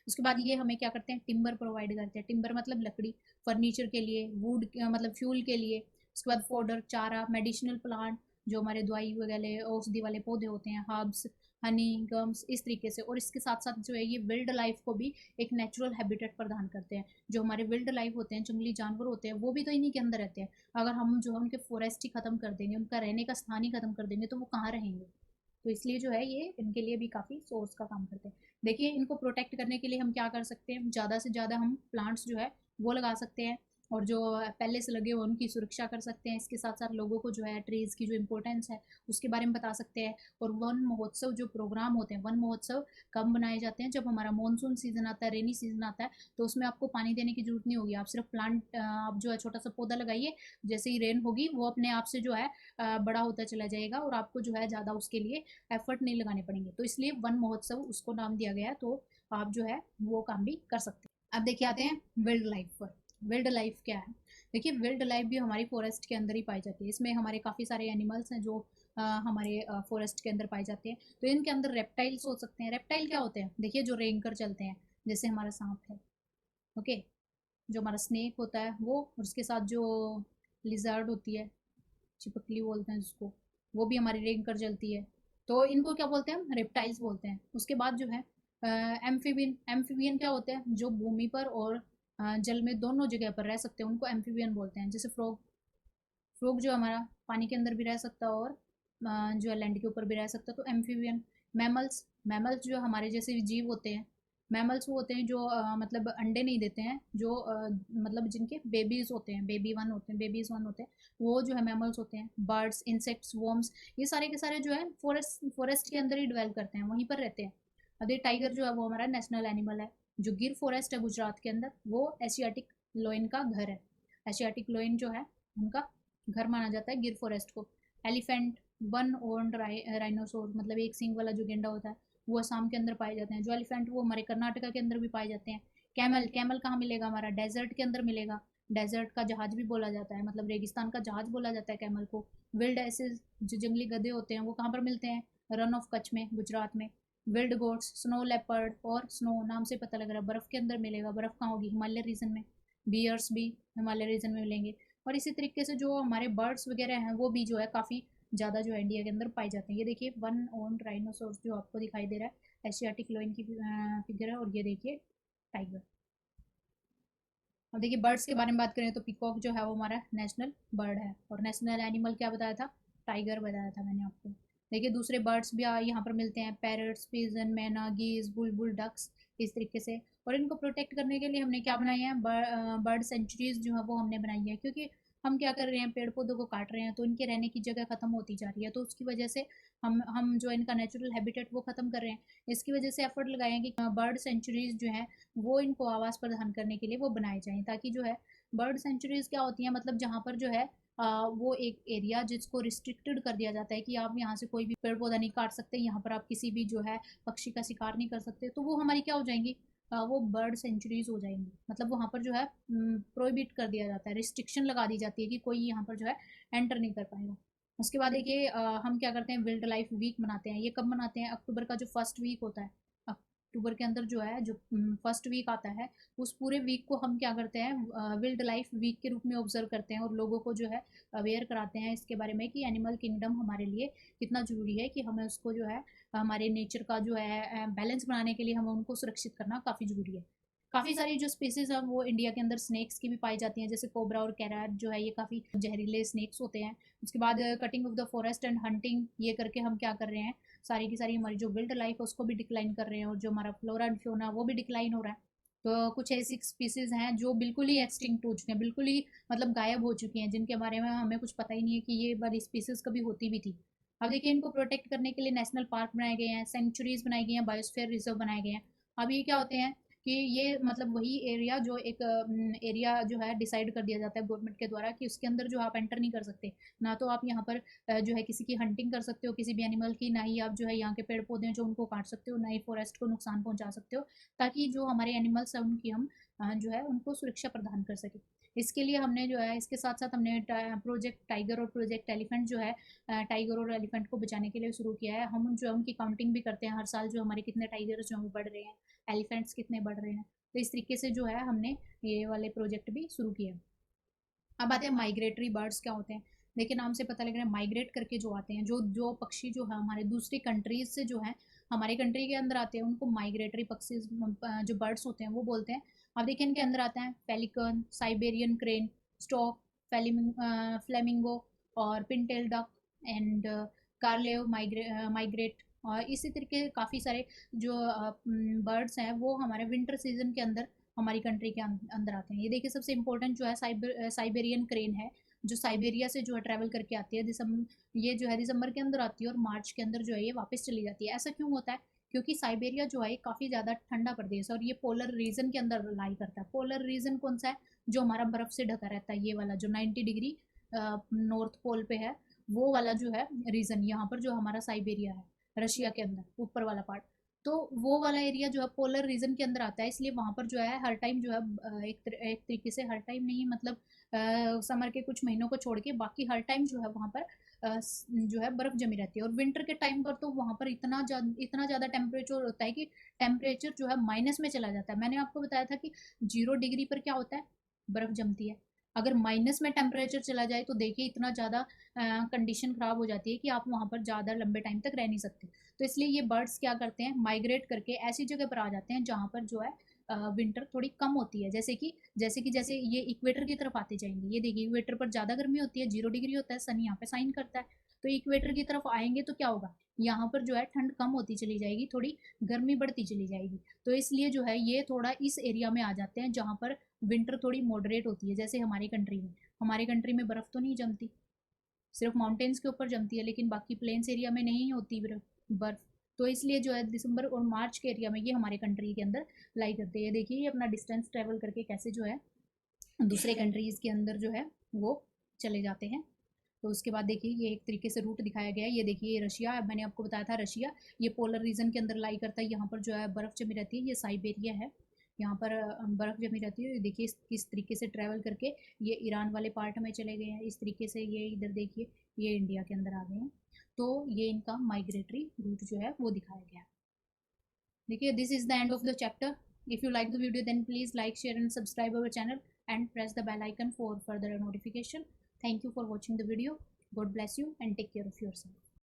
उसके बाद ये हमें क्या करते हैं, टिम्बर प्रोवाइड करते हैं। टिम्बर मतलब लकड़ी, फर्नीचर के लिए, वुड मतलब फ्यूल के लिए, उसके बाद फोडर, चारा, मेडिसिनल प्लांट जो हमारे दवाई वगैरह औषधि वाले पौधे होते हैं, हर्ब्स, हनी, गम्स, इस तरीके से। और इसके साथ साथ जो है ये विल्ड लाइफ को भी एक नेचुरल हैबिटेट प्रदान करते हैं। जो हमारे विल्ड लाइफ होते हैं, जंगली जानवर होते हैं, वो भी तो इन्हीं के अंदर रहते हैं। अगर हम जो है उनके फॉरेस्ट ही खत्म कर देंगे, उनका रहने का स्थान ही खत्म कर देंगे, तो वो कहाँ रहेंगे। तो इसलिए जो है ये इनके लिए भी काफ़ी सोर्स का काम करते हैं। देखिए इनको प्रोटेक्ट करने के लिए हम क्या कर सकते हैं, ज़्यादा से ज़्यादा हम प्लांट्स जो है वो लगा सकते हैं, और जो पहले से लगे हुए उनकी सुरक्षा कर सकते हैं। इसके साथ साथ लोगों को जो है ट्रीज़ की जो इम्पोर्टेंस है उसके बारे में बता सकते हैं। और वन महोत्सव जो प्रोग्राम होते हैं, वन महोत्सव कब बनाए जाते हैं, जब हमारा मानसून सीजन आता है, रेनी सीजन आता है, तो उसमें आपको पानी देने की जरूरत नहीं होगी। आप सिर्फ प्लांट, आप जो है छोटा सा पौधा लगाइए, जैसे ही रेन होगी वो अपने आप से जो है बड़ा होता चला जाएगा, और आपको जो है ज़्यादा उसके लिए एफर्ट नहीं लगाने पड़ेंगे। तो इसलिए वन महोत्सव उसको नाम दिया गया है, तो आप जो है वो काम भी कर सकते हैं। अब देखिए आते हैं विल्ड लाइफ पर। विल्ड लाइफ क्या है? देखिए विल्ड लाइफ भी हमारी फॉरेस्ट के अंदर ही पाई जाती है। इसमें हमारे काफ़ी सारे एनिमल्स हैं जो हमारे फॉरेस्ट के अंदर पाए जाते हैं। तो इनके अंदर रेप्टाइल्स हो सकते हैं। रेप्टाइल क्या होते हैं? देखिए जो रेंग कर चलते हैं, जैसे हमारा सांप है, ओके, जो हमारा स्नेक होता है वो, और उसके साथ जो लिजर्ड होती है, चिपकली बोलते हैं जिसको, वो भी हमारी रेंग कर चलती है। तो इनको क्या बोलते हैं? हम रेप्टाइल्स बोलते हैं। उसके बाद जो है एम्फीबियन। एम्फीबियन क्या होते हैं? जो भूमि पर और जल में दोनों जगह पर रह सकते हैं, उनको एम्फीबियन बोलते हैं। जैसे फ्रॉग, फ्रॉग जो हमारा पानी के अंदर भी रह सकता है और जो है लैंड के ऊपर भी रह सकता है, तो एम्फीबियन। मैमल्स, मैमल्स जो हमारे जैसे जीव होते हैं। मैमल्स वो होते हैं जो मतलब अंडे नहीं देते हैं, जो मतलब जिनके बेबीज होते हैं, बेबी वन होते हैं, बेबीज वन होते हैं, वो जो है मैमल्स होते हैं। बर्ड्स, इंसेक्ट्स, वॉर्म्स, ये सारे के सारे जो है फॉरेस्ट के अंदर ही डिवेल्प करते हैं, वहीं पर रहते हैं। अभी टाइगर जो है वो हमारा नेशनल एनिमल है। जो गिर फॉरेस्ट है गुजरात के अंदर, वो एशियाटिक लोइन का घर है। एशियाटिक लोइन जो है उनका घर माना जाता है गिर फॉरेस्ट को। एलिफेंट, वन ओन्ड राइनोसोर, मतलब एक सींग वाला जो गेंडा होता है, वो असम के अंदर पाए जाते हैं। जो एलिफेंट वो हमारे कर्नाटका के अंदर भी पाए जाते हैं। कैमल, कैमल कहाँ मिलेगा? हमारा डेजर्ट के अंदर मिलेगा। डेजर्ट का जहाज भी बोला जाता है, मतलब रेगिस्तान का जहाज बोला जाता है कैमल को। विल्ड एसेस, जो जंगली गधे होते हैं, वो कहाँ पर मिलते हैं? रन ऑफ कच्छ में, गुजरात में। विल्ड गोट्स, स्नो लेपर्ड, और स्नो नाम से पता लग रहा है बर्फ़ के अंदर मिलेगा। बर्फ़ कहाँ होगी? हिमालय रीजन में। बियर्स भी हिमालय रीजन में मिलेंगे। और इसी तरीके से जो हमारे बर्ड्स वगैरह हैं वो भी जो है काफ़ी ज़्यादा जो है इंडिया के अंदर पाए जाते हैं। ये देखिए वन ऑन राइनोसोर्स जो आपको दिखाई दे रहा है, एशियाटिक लोइन की फिगर है, और ये देखिए टाइगर। अब देखिए बर्ड्स के बारे में बात करें तो पिकॉक जो है वो हमारा नेशनल बर्ड है। और नेशनल एनिमल क्या बताया था? टाइगर बताया था मैंने आपको। देखिए दूसरे बर्ड्स भी यहाँ पर मिलते हैं, पैरट्स, पिजन, मैना, गीज, बुलबुल, डक्स, इस तरीके से। और इनको प्रोटेक्ट करने के लिए हमने क्या बनाए हैं? बर्ड सेंचुरीज जो है वो हमने बनाई है, क्योंकि हम क्या कर रहे हैं, पेड़ पौधों को काट रहे हैं, तो इनके रहने की जगह खत्म होती जा रही है। तो उसकी वजह से हम जो इनका नेचुरल हैबिटेट वो खत्म कर रहे हैं। इसकी वजह से एफर्ट लगाए हैं कि बर्ड सेंचुरीज जो है वो इनको आवास प्रदान करने के लिए वो बनाए जाएँ, ताकि जो है बर्ड सेंचुरीज़ क्या होती हैं, मतलब जहाँ पर जो है वो एक एरिया जिसको रिस्ट्रिक्टेड कर दिया जाता है कि आप यहाँ से कोई भी पेड़ पौधा नहीं काट सकते, यहाँ पर आप किसी भी जो है पक्षी का शिकार नहीं कर सकते, तो वो हमारी क्या हो जाएंगी? वो बर्ड सेंचुरीज हो जाएंगी। मतलब वहाँ पर जो है प्रोहिबिट कर दिया जाता है, रिस्ट्रिक्शन लगा दी जाती है कि कोई यहाँ पर जो है एंटर नहीं कर पाएगा। उसके बाद देखिए हम क्या करते हैं, विल्ड लाइफ वीक मनाते हैं। ये कब मनाते हैं? अक्टूबर का जो फर्स्ट वीक होता है, अक्टूबर के अंदर जो है, जो फर्स्ट वीक आता है, उस पूरे वीक को हम क्या करते हैं, विल्ड लाइफ वीक के रूप में ऑब्जर्व करते हैं, और लोगों को जो है अवेयर कराते हैं इसके बारे में कि एनिमल किंगडम हमारे लिए कितना ज़रूरी है, कि हमें उसको जो है हमारे नेचर का जो है बैलेंस बनाने के लिए हमें उनको सुरक्षित करना काफ़ी ज़रूरी है। काफ़ी सारी जो स्पीसीज़ हैं वो इंडिया के अंदर स्नेक्स की भी पाई जाती हैं, जैसे कोबरा और कैरट जो है ये काफ़ी जहरीले स्नेक्स होते हैं। उसके बाद cutting of the forest and hunting, ये करके हम क्या कर रहे हैं, सारी की सारी हमारी जो विल्ड लाइफ है उसको भी डिक्लाइन कर रहे हैं, और जो हमारा फ्लोरा एंड फ्योना वो भी डिक्लाइन हो रहा है। तो कुछ ऐसी स्पीसीज़ हैं जो बिल्कुल ही एक्सटिंक्ट हो चुके हैं, बिल्कुल ही मतलब गायब हो चुकी हैं, जिनके बारे में हमें कुछ पता ही नहीं है कि ये वाली स्पीसीज़ कभी होती भी थी। अब देखिए इनको प्रोटेक्ट करने के लिए नेशनल पार्क बनाए गए हैं, सेंचुरीज बनाई गई हैं, बायोस्फीयर रिजर्व बनाए गए हैं। अब ये क्या होते हैं कि ये मतलब वही एरिया जो एक एरिया जो है डिसाइड कर दिया जाता है गवर्नमेंट के द्वारा, कि उसके अंदर जो आप एंटर नहीं कर सकते, ना तो आप यहाँ पर जो है किसी की हंटिंग कर सकते हो किसी भी एनिमल की, ना ही आप जो है यहाँ के पेड़ पौधे हैं जो उनको काट सकते हो, ना ही फॉरेस्ट को नुकसान पहुँचा सकते हो, ताकि जो हमारे एनिमल्स हैं उनकी हम जो है उनको सुरक्षा प्रदान कर सकें। इसके लिए हमने जो है, इसके साथ साथ हमने प्रोजेक्ट टाइगर और प्रोजेक्ट एलिफेंट जो है टाइगर और एलिफेंट को बचाने के लिए शुरू किया है। हम जो है उनकी काउंटिंग भी करते हैं हर साल, जो हमारे कितने टाइगर्स जो हैं वो बढ़ रहे हैं, एलिफेंट्स कितने बढ़ रहे हैं। तो इस तरीके से जो है हमने ये वाले प्रोजेक्ट भी शुरू किए। अब आते हैं माइग्रेटरी बर्ड्स क्या होते हैं। देखिए नाम से पता लग रहा है माइग्रेट करके जो आते हैं, जो जो पक्षी जो है हमारे दूसरी कंट्रीज से जो है हमारी कंट्री के अंदर आते हैं उनको माइग्रेटरी पक्षी जो बर्ड्स होते हैं वो बोलते हैं। अब देखिए इनके अंदर आता है pelican, Siberian crane, stock, flamingo और पिनटेल डक एंड कार्लेव माइग्रेट। और इसी तरीके काफ़ी सारे जो बर्ड्स हैं वो हमारे विंटर सीजन के अंदर हमारी कंट्री के अंदर आते हैं। ये देखिए सबसे इम्पोर्टेंट जो है साइबेरियन क्रेन है, जो साइबेरिया से जो है ट्रैवल करके आती है। ये जो है दिसंबर के अंदर आती है और मार्च के अंदर जो है ये वापस चली जाती है। ऐसा क्यों होता है? क्योंकि साइबेरिया जो है काफ़ी ज़्यादा ठंडा प्रदेश है और ये पोलर रीजन के अंदर लाई करता है। पोलर रीजन कौन सा है? जो हमारा बर्फ़ से ढका रहता है, ये वाला जो 90 डिग्री नॉर्थ पोल पे है, वो वाला जो है रीजन यहाँ पर जो हमारा साइबेरिया है रशिया के अंदर ऊपर वाला पार्ट। तो वो वाला एरिया जो है पोलर रीजन के अंदर आता है, इसलिए वहाँ पर जो है हर टाइम जो है एक तरीके से हर टाइम नहीं, मतलब समर के कुछ महीनों को छोड़ के बाकी हर टाइम जो है वहाँ पर जो है बर्फ़ जमी रहती है। और विंटर के टाइम पर तो वहाँ पर इतना ज़्यादा टेम्परेचर होता है कि टेम्परेचर जो है माइनस में चला जाता है। मैंने आपको बताया था कि 0 डिग्री पर क्या होता है, बर्फ़ जमती है। अगर माइनस में टेम्परेचर चला जाए तो देखिए इतना ज़्यादा कंडीशन ख़राब हो जाती है कि आप वहाँ पर ज़्यादा लंबे टाइम तक रह नहीं सकते। तो इसलिए ये बर्ड्स क्या करते हैं, माइग्रेट करके ऐसी जगह पर आ जाते हैं जहाँ पर जो है विंटर थोड़ी कम होती है। जैसे ये इक्वेटर की तरफ आते जाएंगे, ये देखिए इक्वेटर पर ज़्यादा गर्मी होती है, 0 डिग्री होता है, सन यहाँ पे साइन करता है। तो इक्वेटर की तरफ आएंगे तो क्या होगा, यहाँ पर जो है ठंड कम होती चली जाएगी, थोड़ी गर्मी बढ़ती चली जाएगी। तो इसलिए जो है ये थोड़ा इस एरिया में आ जाते हैं जहाँ पर विंटर थोड़ी मॉडरेट होती है। जैसे हमारी कंट्री में बर्फ़ तो नहीं जमती, सिर्फ माउंटेन्स के ऊपर जमती है, लेकिन बाकी प्लेन्स एरिया में नहीं होती बर्फ़। तो इसलिए जो है दिसंबर और मार्च के एरिया में ये हमारे कंट्री के अंदर लाई करते हैं। देखिए ये अपना डिस्टेंस ट्रेवल करके कैसे जो है दूसरे कंट्रीज़ के अंदर जो है वो चले जाते हैं। तो उसके बाद देखिए ये एक तरीके से रूट दिखाया गया है। ये देखिए ये रशिया, मैंने आपको बताया था रशिया, ये पोलर रीजन के अंदर लाई करता है। यहाँ पर जो है बर्फ़ जमी रहती है। ये साइबेरिया है, यहाँ पर बर्फ़ जमी रहती है। देखिए किस तरीके से ट्रैवल करके ये ईरान वाले पार्ट में चले गए हैं। इस तरीके से ये इधर देखिए ये इंडिया के अंदर आ गए हैं। तो ये इनका माइग्रेटरी रूट जो है वो दिखाया गया। देखिए this is the end of the chapter. If you like the video then please like, share and subscribe our channel and press the bell icon for further notification. Thank you for watching the video. God bless you and take care of yourself.